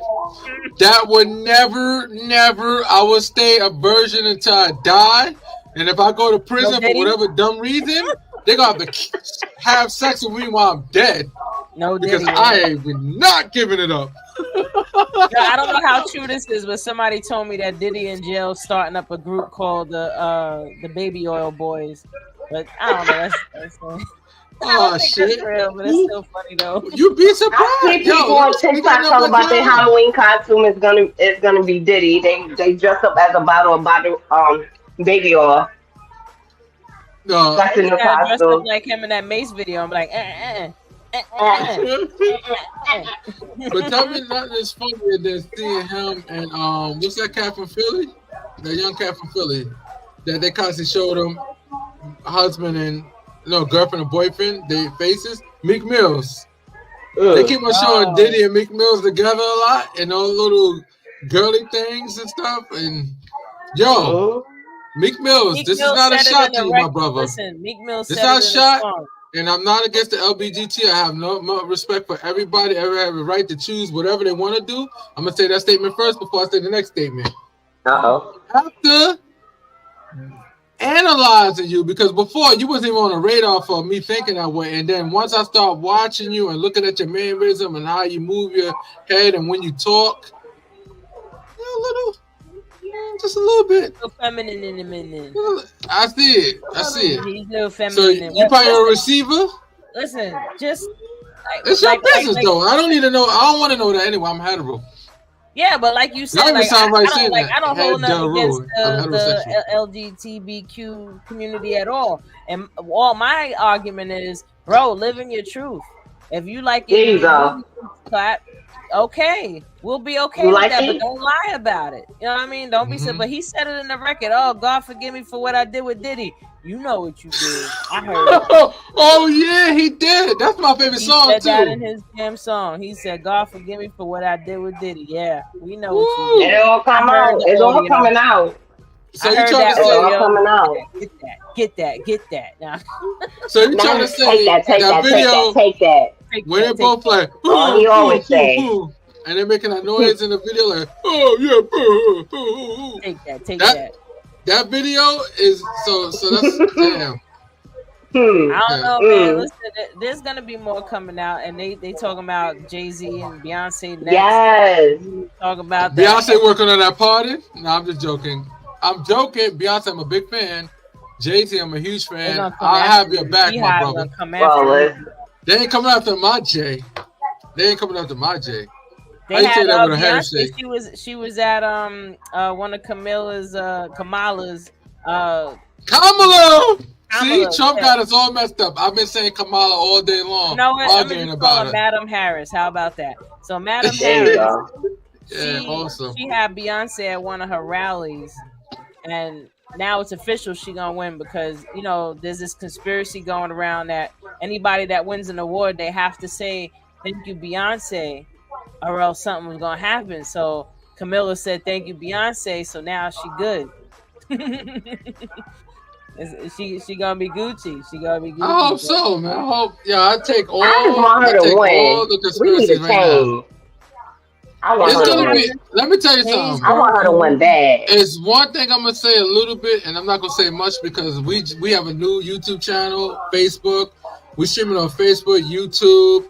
That would never. I will stay a virgin until I die. And if I go to prison for whatever dumb reason, they're going to have to have sex with me while I'm dead. No, because I ain't not giving it up. I don't know how true this is, but somebody told me that Diddy in jail starting up a group called the Baby Oil Boys. But I don't know. That's oh shit! That's real, but it's still funny though. You be surprised. I see people on TikTok talk about their Halloween costume is gonna be Diddy. They dress up as a bottle of baby oil. No, that's in the costume. Like him in that Mace video. I'm like, But tell me nothing is funnier than seeing him and what's that cat from Philly? The young cat from Philly that they constantly showed him husband and girlfriend and boyfriend, their faces. Meek Mills. They keep on showing Diddy and Meek Mills together a lot and all little girly things and stuff. And Meek Mills, this is not a shot to you, my brother. Listen, Meek Mills this is not a shot. And I'm not against the LBGT. I have no respect for everybody. Everybody have a right to choose whatever they want to do. I'm going to say that statement first before I say the next statement. After analyzing you, because before you wasn't even on the radar for me thinking that way. And then once I start watching you and looking at your mannerism and how you move your head and when you talk, just a little bit. So feminine in a minute. I see it. He's a little feminine. So you probably a receiver? Listen, just it's your business though. I don't need to know. I don't want to know that anyway. I'm hetero. Yeah, but like you said, I don't hold nothing against the LGBTQ community at all. And all my argument is, bro, live in your truth. If you like it, clap. Okay, we'll be okay with that, but don't lie about it. You know what I mean? Don't be said. But he said it in the record. Oh, God, forgive me for what I did with Diddy. You know what you did. I heard it. Oh yeah, he did. That's my favorite song too. He said that too. in his damn song. He said, "God, forgive me for what I did with Diddy." Yeah, we know what you did. It all come out. It's all coming out. So you trying to say all coming out? Get that. Now. So you trying to say that video? Take that. When they both like, he always say, and they're making that noise in the video like, oh yeah, take that. That video is so that's damn. I don't know, man. Listen, there's gonna be more coming out, and they talking about Jay-Z and Beyonce next. Yes. Talk about Beyonce working on that party. No, I'm just joking. I'm joking. Beyonce, I'm a big fan. Jay-Z, I'm a huge They're fan. gonna come I have after your you. back, my Beehive brother. gonna come Well, after you. They ain't coming after my Jay. They ain't coming after my Jay. How They you say had that with a Harris Beyonce. shake? She was at one of Kamala's Kamala! See, Kamala. Trump Yeah. got us all messed up. I've been saying Kamala all day You long, know what? I'm gonna arguing just call about her her. Madam Harris. How about that? So Madam there you Harris, go. Yeah, she awesome. she had Beyonce at one of her rallies, and now it's official. She gonna win because there's this conspiracy going around that anybody that wins an award they have to say thank you Beyonce, or else something was gonna happen. So Camilla said thank you Beyonce, so now she good. She gonna be Gucci. She gonna be I Gucci. hope so, man. I hope. Yeah, I take I just want her to win. the We need conspiracies a right now. change. I want It's her to gonna be. win. Let me tell you Change something. I want gonna her to win come. bad. It's one thing I'm gonna say a little bit, and I'm not gonna say much because we have a new YouTube channel, Facebook. We streaming on Facebook, YouTube,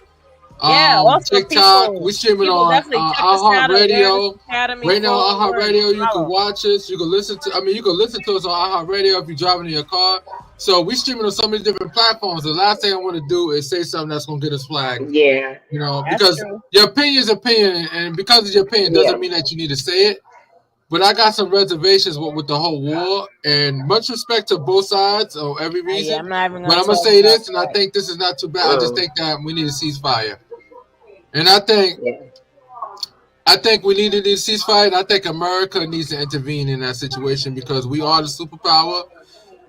Yeah, also TikTok. We streaming people on definitely check us out at Awareness iHeartRadio. Academy. Right now, Follow on her, iHeartRadio, you can follow. watch us. You can listen to. I mean, you can listen to us on iHeartRadio if you're driving in your car. So we streaming on so many different platforms. The last thing I want to do is say something that's gonna get us flagged. Yeah, That's Because true. your opinion is opinion, and because of your opinion yeah, doesn't mean that you need to say it. But I got some reservations with the whole war, and much respect to both sides of every Yeah, reason. I'm not even But gonna I'm gonna talk say about this, and I that. think this is not too bad. I just think that we need a ceasefire, and I yeah. think we need a ceasefire, and I think America needs to intervene in that situation because we are the superpower,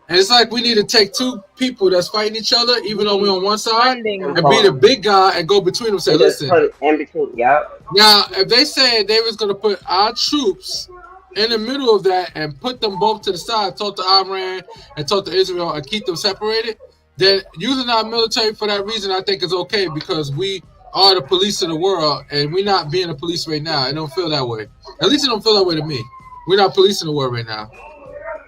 and it's like we need to take two people that's fighting each other, even though we're on one side, Funding. and be the big guy and go between them. And say, And just listen. put it in between. Yep. Now, if they said they was gonna put our troops in the middle of that and put them both to the side, talk to Iran and talk to Israel and keep them separated, then using our military for that reason, I think is okay because we are the police of the world and we're not being the police right now. It don't feel that way. At least it don't feel that way to me. We're not policing the world right now.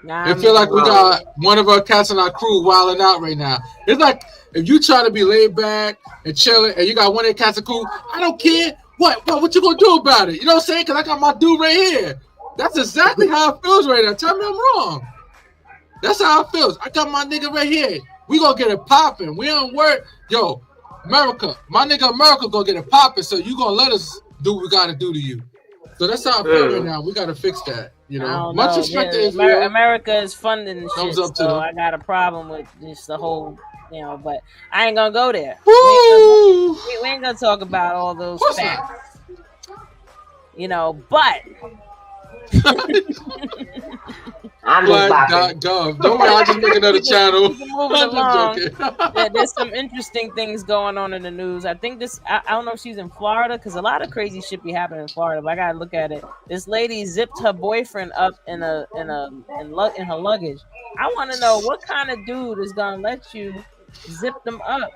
Nah, It feel like we got one of our cats in our crew wilding out right now. It's like if you try to be laid back and chilling, and you got one of the cats in crew, I don't care. What you gonna do about it? You know what I'm saying? Because I got my dude right here. That's exactly how it feels right now. Tell me I'm wrong. That's how it feels. I got my nigga right here. We gonna get it popping. We don't work. Yo, America, my nigga America gonna get it popping. So you gonna let us do what we gotta do to you. So that's how I feel right now. We gotta fix that. I don't Much know. respect to Yeah, Israel. America is funding the Thumbs shit, up to so them. I got a problem with just the whole, but I ain't gonna go there. Woo! We ain't gonna talk about all those What's facts. But I'm just bopping. Black.gov. Don't worry, I'll just make another channel. we can move it I'm along. just joking. There's some interesting things going on in the news. I think I don't know if she's in Florida because a lot of crazy shit be happening in Florida. But I gotta look at it. This lady zipped her boyfriend up in her luggage. I want to know what kind of dude is gonna let you zip them up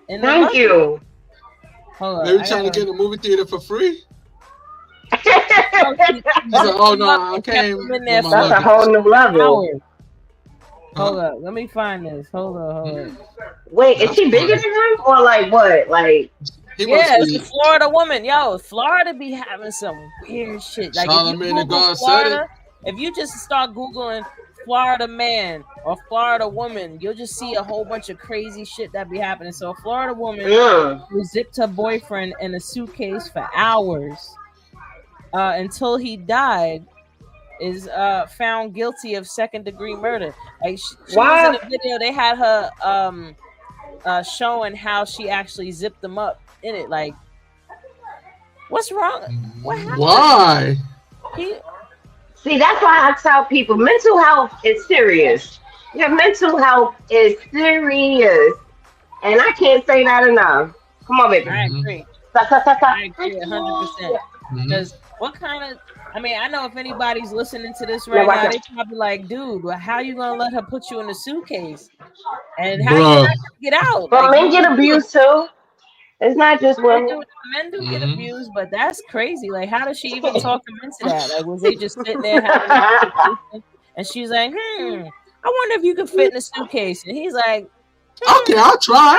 in the Thank luggage. you. Hold on, Maybe trying to get in the movie theater for free. She's Oh, like, oh no, I came. With my That's a luggage. whole new level. Hold up, let me find this. Hold on. Wait, is That's she bigger funny. than him or like what? Like He Yeah, must it's be a Florida woman. Yo, Florida be having some weird shit. Like if you Charlamagne the Google God said Florida, it. if you just start Googling Florida man or Florida woman, you'll just see a whole bunch of crazy shit that be happening. So a Florida woman who zipped her boyfriend in a suitcase for hours until he died is found guilty of second-degree murder. Like she was in a video. They had her showing how she actually zipped them up in it. Like, what's wrong? What happened? Why? See, that's why I tell people mental health is serious. Your mental health is serious. And I can't say that enough. Come on, baby. I agree. I agree 100%. Because what kind of, I know if anybody's listening to this right now, they probably like, dude, how you gonna let her put you in a suitcase? And how you not gonna get out? But like, men get abused too. It's not just women. Men do get abused, but that's crazy. Like, how does she even talk them into that? Like, was they just sitting there having a conversation? And she's like, I wonder if you could fit in a suitcase. And he's like, okay, I'll try.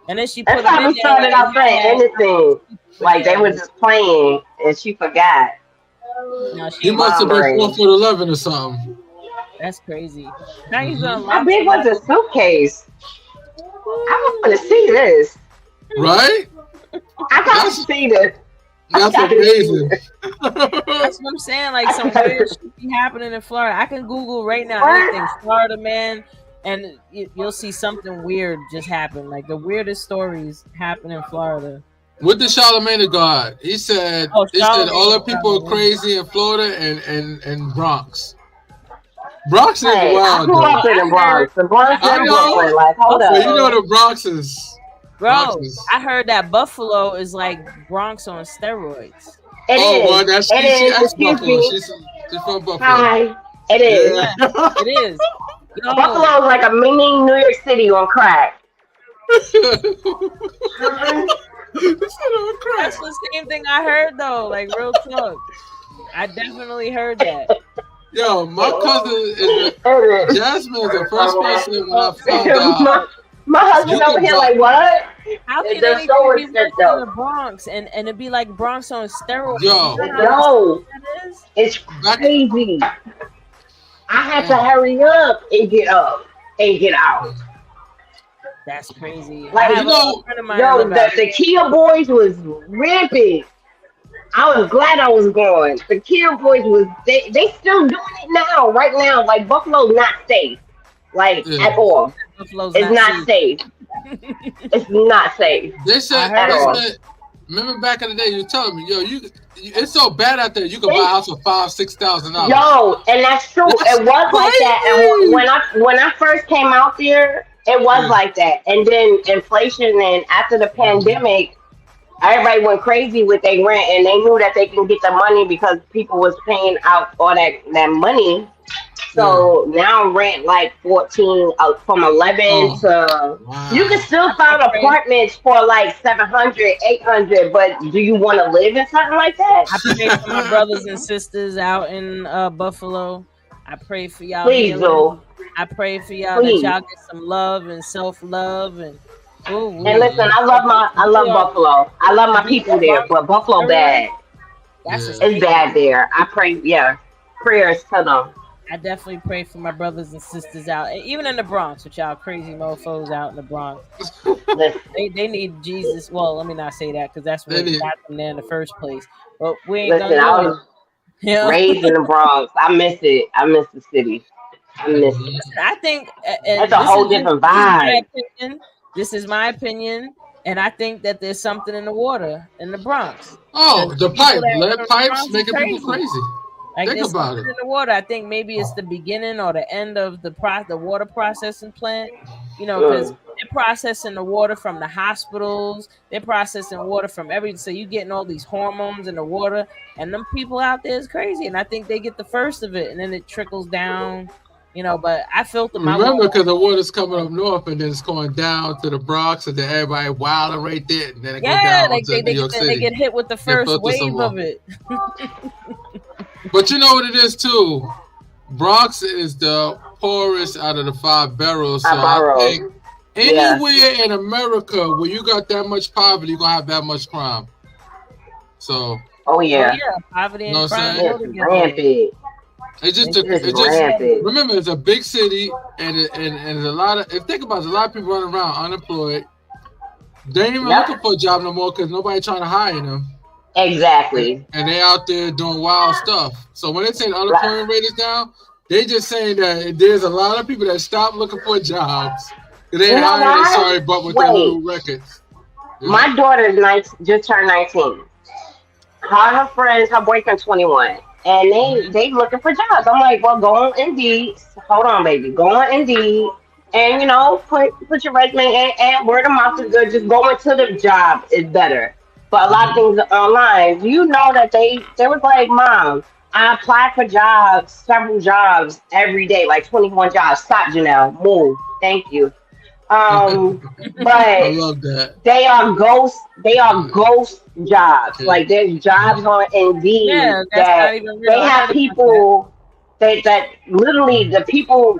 And then she put him in there. Started out saying anything. Like they were just playing and she forgot. No, she He ain't must lying. have been Mom, 4'11" or something. That's crazy. Now he's Hmm. gonna how lock big was somebody. the suitcase? I Woo. want to see this. Right? I gotta That's see this. I that's gotta see amazing. this. That's what I'm saying. Like I some weird gotta, shit be happening in Florida. I can Google right now what? anything Florida man, and you'll see something weird just happen. Like the weirdest stories happen in Florida. What did Charlamagne got? Oh, He said all Charlemagne, the people are Charlemagne. crazy in Florida and Bronx. Bronx is Hey, I wild grew though. up Well, in I the heard, Bronx. The Bronx I I and heard know, Brooklyn. Like, hold but up. you know Buffalo, the Bronx bro. is. I heard that Buffalo is like Bronx on steroids. It Oh is. well, that's It she is. ex Excuse Buffalo. me. She's from Buffalo. Hi. It is. Yeah, Yeah. it is. Buffalo Yo, is like a mini New York City on crack. This is on that's crack. the same thing I heard though. Like real talk. I definitely heard that. Yo, my cousin is a It is. Jasmine is the first person when I So found out my, my husband you over could here buy. like what? how can They're anything so be worse upset than though. the Bronx and it be like Bronx on steroids? You Yo, know how insane Yo, that is? it's back. crazy. I had to Oh, hurry up and get out. That's crazy. I Like, you have a know, friend of mine that yo, live out the Kia boys was rampant. I was glad I was gone. The Kia boys was they still doing it now, right now. Like Buffalo's not safe, like yeah. at all. there. Buffalo's It's not not safe. safe. It's not safe They I said at heard they all. that. said. Remember back in the day, you were telling me, yo, it's so bad out there. You could buy a They, house for $5,000, $6,000. yo, and that's true. That's It was like that. And crazy. when I first came out there, it was Yeah. like that. And then inflation and after the Mhm. pandemic, everybody went crazy with their rent, and they knew that they can get the money because people was paying out all that money. Yeah. So now rent like 14 from 11 Oh, to you can wow. still I find pray. apartments for like 700, 800. But do you want to live in something like that? I pray for my brothers and sisters out in Buffalo. I pray for y'all Please healing. do. I pray for y'all that Please. y'all get some love and self love and oh And we listen, Mhm. I New love York Buffalo. I love to my be people a there, Bronx but Buffalo steroid. bad. That's a Yeah. It's statement. bad there. I pray, yeah. Prayers to them. I definitely pray for my brothers and sisters out, and even in the Bronx, with y'all crazy mofo's out in the Bronx. Listen, They need Jesus. Well, let me not say that because that's They what did. got them there in the first place. But we ain't gonna listen. go I there. was Yeah. raised in the Bronx. I miss it. I miss the city. I miss it. Mhm. I think, That's and a whole different this is my vibe. opinion. This is my opinion, and I think that there's something in the water in the Bronx because Oh, the people pipe, that lead from the pipes Bronx is making people crazy. crazy. Like Think there's about something it. in the water. I think maybe it's the beginning or the end of the water processing plant. You know, because Mm. they're processing the water from the hospitals. They're processing water from every. So you getting all these hormones in the water, and them people out there is crazy. And I think they get the first of it, and then it trickles down. You know, but I filter my Remember, water. because the water's coming up north and then it's going down to the Bronx, and then everybody wilding right there, and then it go Yeah, down like to New York they City. get hit with the Get first filtered some wave more. of it. But you know what it is too. Bronx is the poorest out of the five boroughs, so I I think borrowed. Yeah. anywhere in America where you got that much poverty, you're gonna have that much crime. So Oh Oh yeah. yeah, poverty you know and what I'm crime saying? go It's together. rampant. They It's it go just together. rampant. remember it's a big city and there's a lot of if think about it, there's a lot of people running around unemployed. They ain't even Yep. looking for a job no more because nobody trying to hire them. Exactly. And they out there doing wild stuff. So when they say the Right. unemployment rate is down, they just saying that there's a lot of people that stop looking for jobs. They You ain't know hiring their why? sorry butt with their Wait. little records. Yeah. My daughter's just turned 19. Her friends, her boyfriend 21. And Mhm. they looking for jobs. I'm like, well, go on Indeed. Hold on, baby. Go on Indeed. And put your resume in, and word of mouth is good. Just going to the job is better. But a lot of Mhm. things are online. Do you know that they was like, Mom, I apply for jobs, several jobs every day, like 21 jobs. Stop, Janelle. Move. Thank you. I But love that. they are ghost jobs. Okay. Like there's jobs Mhm. on Indeed Yeah, that's not that even real. they I have heard about that. people that literally the people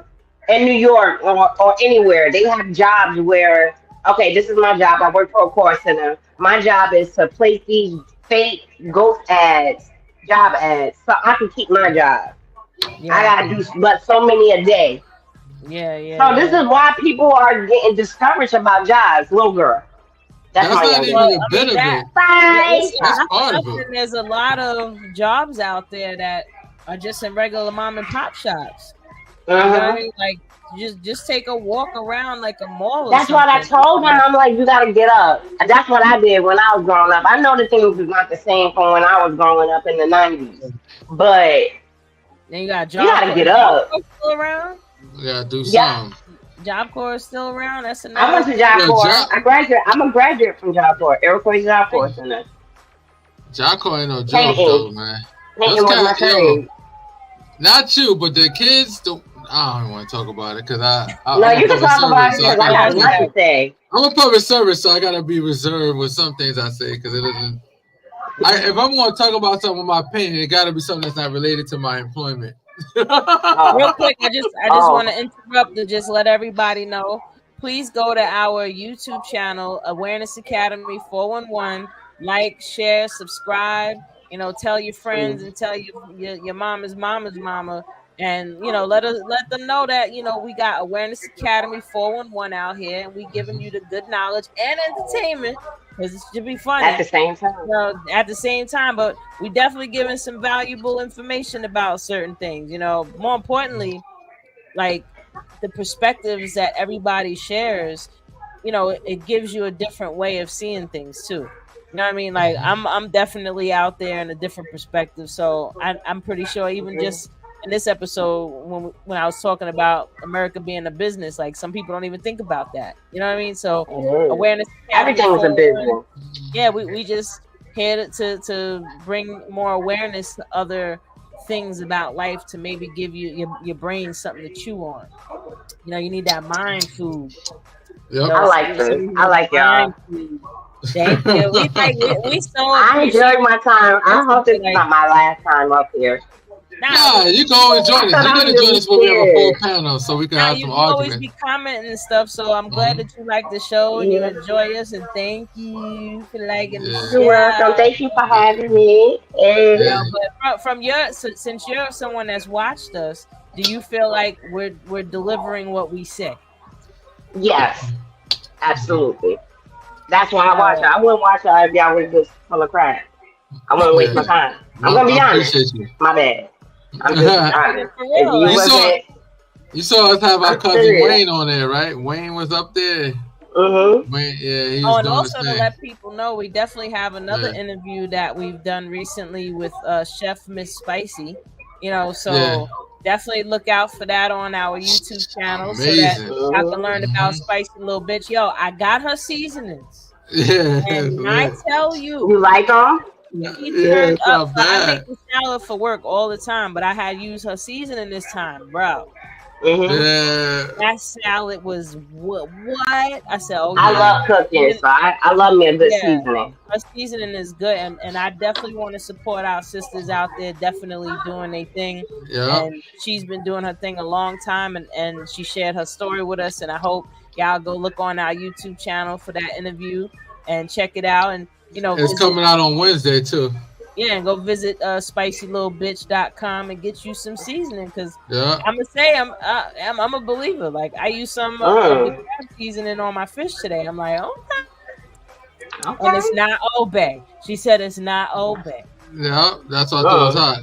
in New York or anywhere, they have jobs where, okay, this is my job. I work for a call center. My job is to place these fake ghost ads job ads so I can keep my job. I Yeah, gotta do but so many a day. yeah, yeah, So this yeah. is why people are getting discouraged about jobs. Little girl. That's That's my not youngest. even Well, a I bit mean of that. it. Bye. Listen, That's not for part of it. nothing. There's a lot of jobs out there that are just in regular mom and pop shops. You know what I Uh-huh. mean? Like just take a walk around like a mall or That's what I something. told them. I'm like, you gotta get up. That's what I did when I was growing up. I know the things is not the same from when I was growing up in the '90s, but Then you got you Job gotta Corps. get Is Job up. Corps still around? You gotta do Yeah, something. Job Corps is still around. That's I went another to thing. Job Yo, Corps. I graduated. I'm a graduate from Job Corps, Iroquois Job Corps Center. Jocko ain't no joke Painting. though, man. Those Painting was my cat, yo, trade. not you, but the kids. I don't want to talk about it because No, I'm a you can public talk about servant, it so I because I gotta got a be. lot to Hashtag. say. I'm a public servant, so I gotta be reserved with some things I say because it doesn't. If I'm going to talk about something with my painting, it got to be something that's not related to my employment. Real Oh, quick, I just want oh, to interrupt to just let everybody know. Please go to our YouTube channel, Awareness Academy 411. Like, share, subscribe. Tell your friends and tell your mama's mama's mama, and let them know that we got Awareness Academy 411 out here, and we giving you the good knowledge and entertainment because it should be at funny the same time. at the same time, but we definitely giving some valuable information about certain things. More importantly, like the perspectives that everybody shares, it gives you a different way of seeing things too. You know what I mean? Like I'm definitely out there in a different perspective. So I'm pretty sure even Mhm. just in this episode when I was talking about America being a business, like some people don't even think about that. You know what I mean? So It is. Awareness Academy Everything's a 411, business. yeah, we just here to bring more awareness to other things about life to maybe give your brain something to chew on. You need that mind food. Yep. I So like we this. need I that like y'all. mind food. Thank you. We so I enjoyed appreciate my time. I listen hope this to is like not my last time up here. nah Nah, you can always I join us. thought You I got was to gonna join be us when we have a full scared. panel so we can now have you some you always argument. be commenting and stuff. So I'm glad Hmm. that you like the show and you Yeah. enjoy us and thank you for liking the Yeah. You're welcome. show. Thank you for having me. And Yeah. But from your since you're someone that's watched us, do you feel like we're delivering what we say? yes, absolutely. That's why I watch it. No. I wouldn't watch it if y'all was just full of crap. I wouldn't waste Yeah. my time. I'm Well, gonna be I honest. appreciate you. My bad. I'm just I mean, honest. for If real, you You like saw wasn't, you saw us have our I'm cousin serious. Wayne on there, right? Wayne was up there. Mhm. Wayne, yeah, he oh, was and doing his also to thing. let people know, we definitely have another Yeah. interview that we've done recently with Chef Miss Spicy. Yeah. So definitely look out for that on our YouTube channel so that Amazing. y'all can Mhm. learn about Hmm. Spicy Little Bitch. Yo, I got her seasonings, Yeah, it's and I lit. tell You you, like them? she Yeah, turned it's up. not Bro. I make bad. the salad for work all the time, but I had used her seasoning this time, bro. Mhm. Yeah, That salad was what? I said, oh I yeah. yeah, love cooking, And so I love me a good yeah, seasoning. her seasoning is good, and I definitely want to support our sisters out there, definitely doing their thing. yeah. And she's been doing her thing a long time, and she shared her story with us. And I hope y'all go look on our YouTube channel for that interview and check it out, and It's visit coming out on Wednesday too. yeah, and go visit spicylittlebitch.com and get you some seasoning because Yeah. I'm gonna say I'm a believer. Like I used some of the Mm. crab seasoning on my fish today. I'm like, oh, and Okay. it's not Old Bay. She said it's not Old Bay. Yeah, that's what I thought it was Mm. hot.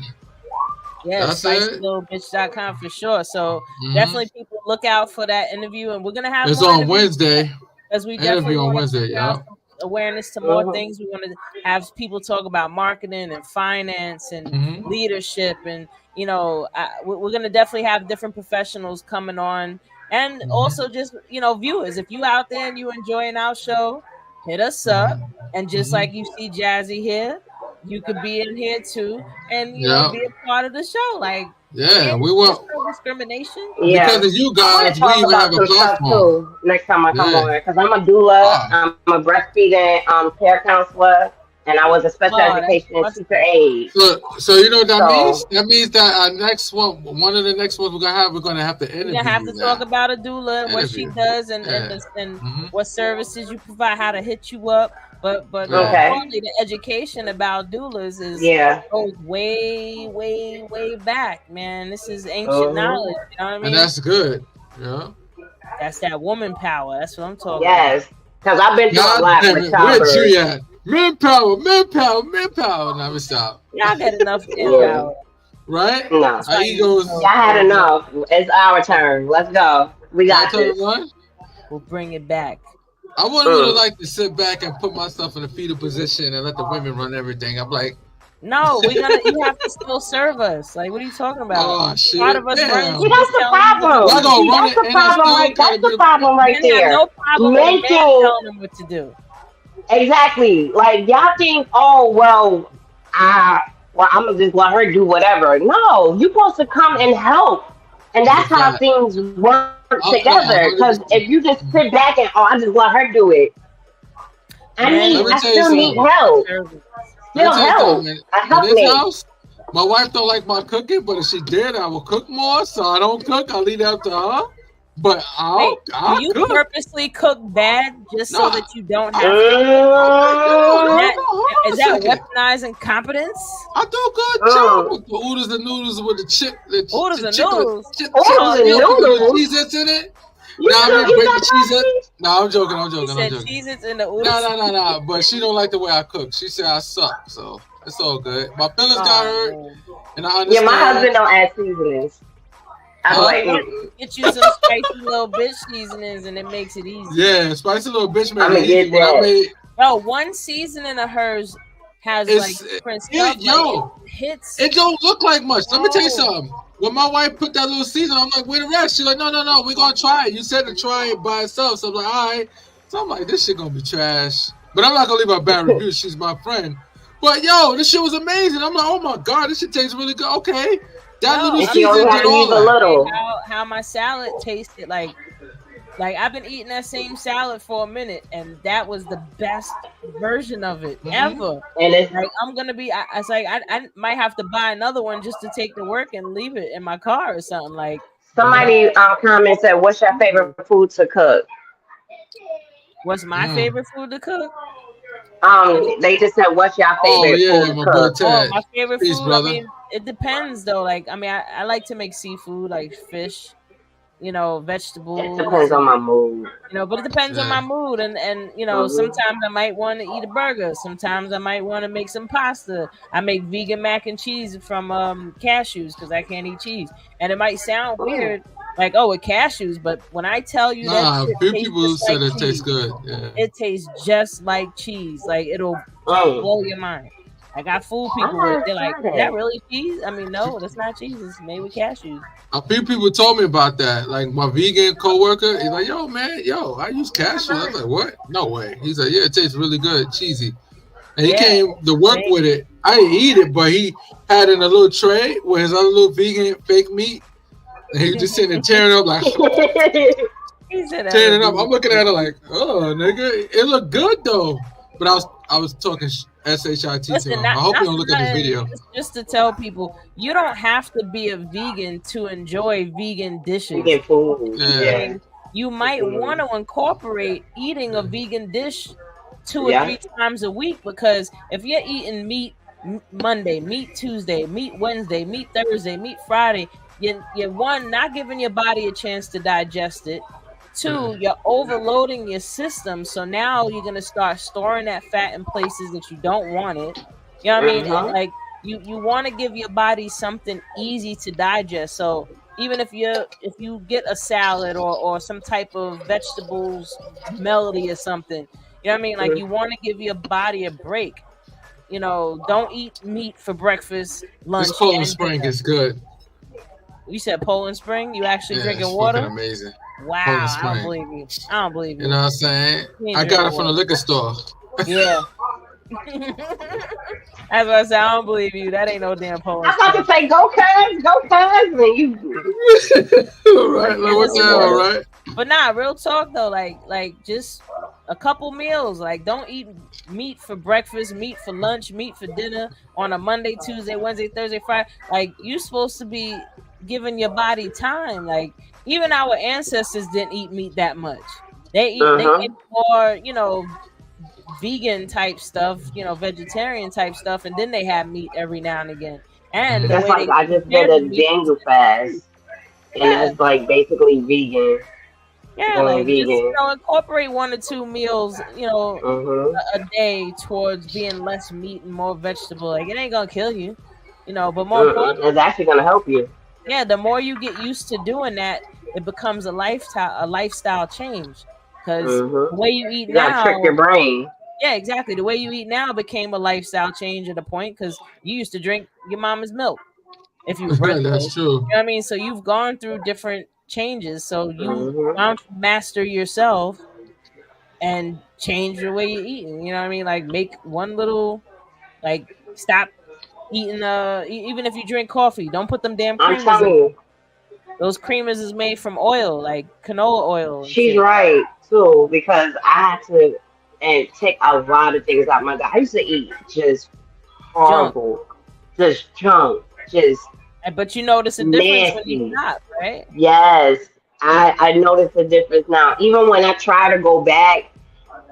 Yeah, That's it. spicylittlebitch.com for sure. So Hmm. definitely people look out for that interview, and we're gonna have It's more on interviews Wednesday. because we definitely Interview on want to Wednesday. bring out Yeah. some awareness to more Mhm. things. We want to have people talk about marketing and finance and Hmm. leadership, and we're going to definitely have different professionals coming on, and Hmm. also just viewers. If you out there and you enjoying our show, hit us up, Hmm. and just Hmm. like you see Jazzy here, you could be in here too, and Yeah. be a part of the show. Like Yeah. We want there's no discrimination. because Yeah. of you I want guys, to we talk even have about a some stuff platform. too next time I come Yeah. on because I'm a doula. Ah. I'm a breastfeeding care counselor. and I was a special Oh, that's education teacher busted. aide. So you know what that means? So That means that our next one of the next ones we're gonna have to We're gonna interview have you to talk now. about a doula and what she Interview. does Yeah. and Hmm. what services you provide, how to hit you up. But more Yeah. okay, importantly, the education about doulas is yeah. goes way, way, way back, man. This is ancient Hmm. knowledge. You know what I And mean? that's good. Yeah. That's that woman power. That's what I'm talking about. Yes, because I've been through a God lot damn with it. Where childbirth. G at? Manpower, manpower, manpower. Now we stop. Y'all got enough Yeah, manpower. Right? no. That's Our why egos. Y'all had so good. enough. It's our turn. Let's go. We My got turn to this. run. We'll bring it back. I wouldn't really Mm. like to sit back and put myself in a fetal position and let the women run everything. I'm like, No, we're gonna. You have to still serve us. Like, what are you talking about? oh Part shit, of us running See, damn. is that's the telling you what to Y'all problem. do. gonna See, run that's it the and I problem. still Right, gotta that's the give. problem right Men have there. no problem with a man Making telling them what to do. exactly like y'all think. Oh well, I well I'm gonna just let her do whatever. No, you're supposed to come and help, and That's a that's how fact. things work No, together. Because if 100%. you just sit back and I just let her do it, Men Let me I want tell you still need something. help. servants. Let me Still tell you something, help. man. A In this helpmate. house, my wife don't like my cooking, but if she did, I will cook more. So I don't cook. I leave that up to her. But Wait, do I'll you cook. purposely cook bad just so Nah, that you don't have to? I'm like, Is Mm, that no, hold on is a that second. weaponizing competence? I do a good job mm. with the oodles and noodles with Oodles and noodles. Oodles Oh, and chicken with the noodles. Cheez-Its in it. You Now I still mean eat break the that Cheez-It. puppy? No, I'm joking, he I'm said joking. Cheez-Its in the No, oodles. no, no, no. But she don't like the way I cook. She said I suck, so it's all good. My feelings got Oh hurt, man. and I Yeah, my understand. husband don't add seasonings. I'm Well, Huh? like, get you some spicy little bitch seasonings and it makes it easy. Yeah, spicy little bitch made I'm it gonna easy. get When I that. made Yo, one seasoning of hers has like it's different it, stuff. Like it yo, hits. it don't look like much. Let me tell you Oh, something. When my wife put that little season, I'm like, where the rest? She's like, no, no, no, we're gonna try it. You said to try it by itself. So I'm like, all right. So I'm like, this shit gonna be trash. But I'm not gonna leave her a bad review. She's my friend. But yo, this shit was amazing. I'm like, oh my god, this shit tastes really good. Okay. That little yo, And I'm she just only season had did to trying to all use a that. illustrate little. how my salad tasted. Like I've been eating that same salad for a minute, and that was the best version of it Hmm. ever. And it's Like I'm gonna be. I was like, I might have to buy another one just to take to work and leave it in my car or something. Like, you know, somebody comment said, "What's your favorite food to cook?" what's my Mm. favorite food to cook? They just said, "What's your Oh favorite food yeah, to my boy cook?" Oh, Ted. my favorite Peace, food. I brother. mean, it depends though. Like, I mean, I like to make seafood, like fish, It vegetables, depends and on my mood. but it depends on Yeah. my mood. And Hmm. sometimes I might want to eat a burger. Sometimes I might want to make some pasta. I make vegan mac and cheese from cashews because I can't eat cheese. And it might sound Mm. weird, like oh, with cashews, but when I tell you that Nah, a shit few tastes people just said like it tastes cheese, good. Yeah. it tastes just like cheese. Like it'll Mm. blow your mind. Like I fool I people with, gotta they're like, try "Is that that. really cheese?" I mean, no, that's not cheese. It's made with cashews. A few people told me about that. Like my vegan coworker, he's like, "Yo, man, yo, I use cashews." I was like, "What? No way." He's like, "Yeah, it tastes really good, cheesy." And he Yeah, came to work they, with it. I didn't eat it, but he had it in a little tray with his other little vegan fake meat, and he was just sitting there tearing it up like he said that tearing would it up. be I'm looking at fake it meat. like, "Oh, nigga, it looked good though." But I was talking shit to Listen, him. I hope you not don't for look at this nothing. video. Just to tell people, you don't have to be a vegan to enjoy vegan We dishes. get food. Yeah. Yeah. Okay, you might want Mhm. to incorporate eating a vegan dish 2 or 3 Yeah. times a week because if you're eating meat Monday, meat Tuesday, meat Wednesday, meat Thursday, meat Friday, you're one not giving your body a chance to digest it. Yeah. Two, you're overloading your system, so now you're gonna start storing that fat in places that you don't want it. You know what I mean? Mhm. Like you want to give your body something easy to digest. So even if you get a salad or some type of vegetables melody or something, you know what I mean? Like you want to give your body a break. Don't eat meat for breakfast, This lunch, Poland and Spring dinner. is good. You said Poland Spring. You actually Yeah, drinking it's fucking water? amazing. Poland Wow, I don't Spring. believe you. I don't believe You know you. what I'm saying? You ain't I got drinking it from the water. liquor store. Yeah. That's what I said. I don't believe you. That ain't no damn I Poland was about to Spring. say, go cuz, and you Right? Like drinking what the Poland Listen, hell, water. right? but nah, real talk though, like just a couple meals. Like, don't eat meat for breakfast, meat for lunch, meat for dinner on a Monday, Tuesday, Wednesday, Thursday, Friday. Like, you're supposed to be giving your body time. Like, even our ancestors didn't eat meat that much. They ate Mhm. more, vegan type stuff, vegetarian type stuff, and then they have meat every now and again. And the That's way like they I just did prepared the a meat was Daniel different too. fast, and it Yeah, was like basically vegan, yeah, going like just vegan. incorporate 1 or 2 meals, Mhm. a day towards being less meat and more vegetable. Like, it ain't gonna kill you, but more Mm-mm. importantly, It's actually gonna help you. yeah, the more you get used to doing that, it becomes a lifestyle change. Because the Mhm. way you eat You gotta trick now, your brain. yeah, exactly. The way you eat now became a lifestyle change at a point because you used to drink your mama's milk if you was That's breastfed. true. You know what I mean? So you've gone through different changes. So Mhm. why don't you master yourself and change the way you're eating? You know what I mean? Like, make one little, like, stop eating even if you drink coffee, don't put them damn I'm creamers telling in. you, Those creamers is made from oil, like canola oil and she's shit. right too because I had to and take a lot of things out my gut. I used to eat just Junk. horrible, just junk, just But you notice a difference when you nasty. stop, right? Yes, I noticed the difference now. Even when I try to go back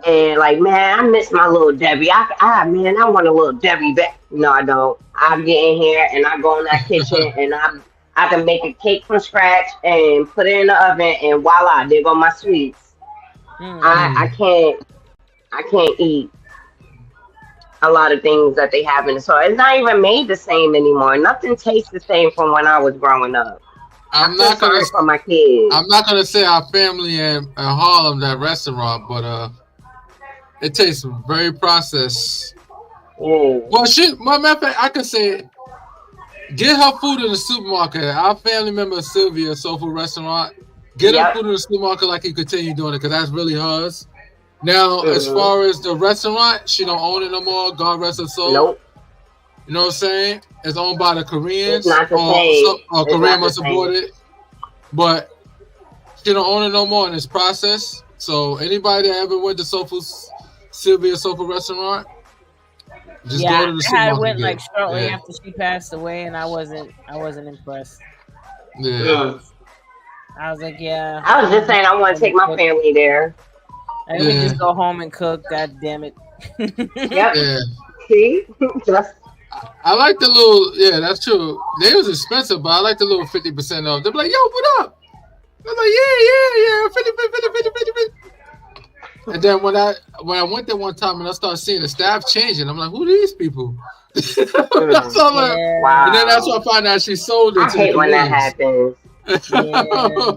and like, man, I miss my little Debbie. Man, I want a little Debbie back. No, I don't. I get in here and I go in that kitchen and I can make a cake from scratch and put it in the oven and voila, there go my sweets. I Hmm. Mm. can't eat a lot of things that they have in the store. It's not even made the same anymore. Nothing tastes the same from when I was growing up. I I'm feel not gonna sorry for my kids. I'm not gonna say our family in Harlem that restaurant, but it tastes very processed. Mm. Well, my matter of fact, I could say get her food in the supermarket. Our family member Sylvia, Soul Food Restaurant. Get her Yep. food in the supermarket like you continue doing it, because that's really hers. Now, as Mm-hmm. far as the restaurant, she don't own it no more. God rest her soul. Nope. You know what I'm saying? It's owned by the It's Koreans, not the same. or It's Korean not the must have bought same. it, but she don't own it no more in this process. So anybody that ever went to Sylvia Soul Food Restaurant, just Yeah, go to the I had supermarket and went get like it. shortly Yeah, after she passed away, and I wasn't impressed. yeah, I Mm. was I was like, yeah, I was let me just just saying I want to home take and my cook. family there. Let me yeah, just go home and cook. God damn it. Yep. yeah. See? Just I like the little, yeah, that's true. They was expensive, but I like the little 50% off. They're like, yo, what up? I'm like, yeah, 50. And then when I went there one time and I started seeing the staff changing, I'm like, who are these people? That's mm. all like, Yeah, and then that's Wow. when I found out she sold it I to the hate when that Koreans. happens. yeah.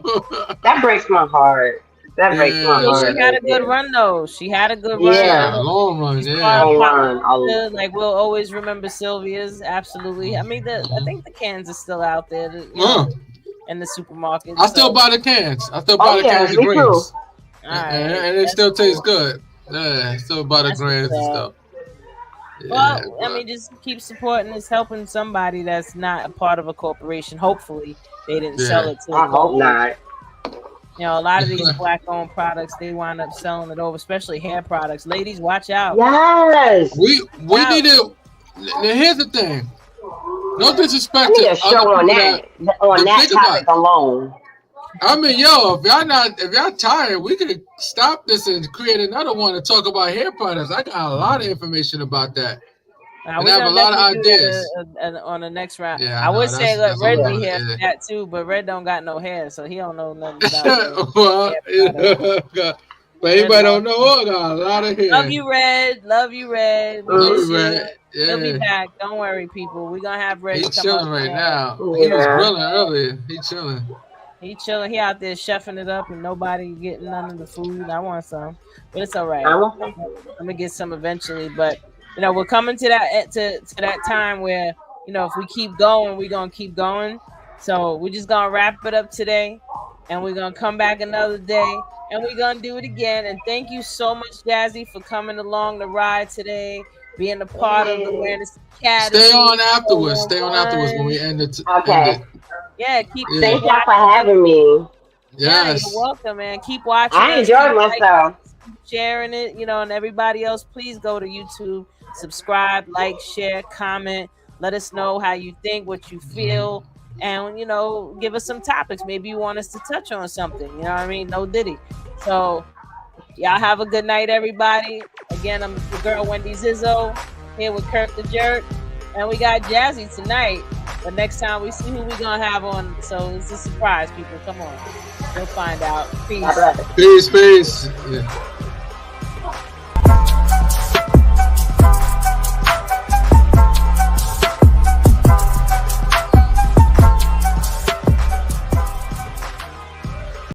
That breaks my heart. That breaks my Yeah, Well, she heart man. had right a good there. run though. She had a good run. Yeah, Yeah. long run, She's yeah. part of Long pop run. culture. Like, we'll always remember Sylvia's. Absolutely. I mean, I Mhm. think the cans are still out there. Uh, In the supermarket. I still So, buy the cans. I still Oh buy the yeah, cans of me too. greens. all And right, it that's still tastes cool. good. Yeah, still buy the That's what's greens and up. stuff. Yeah, Well, I but mean, just keep supporting. It's helping somebody that's not a part of a corporation. Hopefully, they didn't yeah. sell it to a I hope corporation. not. A lot of these black-owned products, they wind up selling it over, especially hair products. Ladies, watch out! Yes. We Out. need to. Now here's the thing. No I disrespect need to a other show on people that that think about. topic alone. I mean, yo, if y'all tired, we could stop this and create another one to talk about hair products. I got a lot of information about that, and I We're have a gonna lot of definitely do ideas. that on the next round. Yeah, I I would know say let that's a Red whole be Yeah. nother. here for Yeah. that too, but Red don't got no hair, so he don't know nothing about the Well, hair product. but Red anybody don't lost know, me. I got a lot of Love hair. you, Red. Love you, Red. We Love miss Mm, you, you. man. He'll be Yeah, back. Don't worry, people. We're gonna have he Red come up chilling right and now. He was yeah. grilling earlier. He chilling. he chilling. He out there chefing it up, and nobody getting none of the food. I want some, but it's all I right. will. I'm gonna get some eventually. But we're coming to that time where if we keep going, we're gonna keep going. So we're just gonna wrap it up today, and we're gonna come back another day, and we're gonna do it again. And thank you so much, Jazzy, for coming along the ride today, being a part of the Hey. Awareness Stay Academy. on afterwards. Stay on afterwards when 101. we end it. End it. Okay. Yeah, keep Yeah. Thank y'all for watching us. having me. Yeah, you're Yes. welcome, man. Keep watching I us. enjoyed Keep liking myself. us. sharing it, and everybody else, please go to YouTube, subscribe, like, share, comment. Let us know how you think, what you feel, and give us some topics. Maybe you want us to touch on something. You know what I mean? No Diddy. So y'all have a good night, everybody. Again, I'm your girl Wendy Zizzo here with Kirk the Jerk, and we got Jazzy tonight. But next time we see who we gonna have on, so it's a surprise, people. Come on, you'll find out. Peace. Peace, peace. Yeah.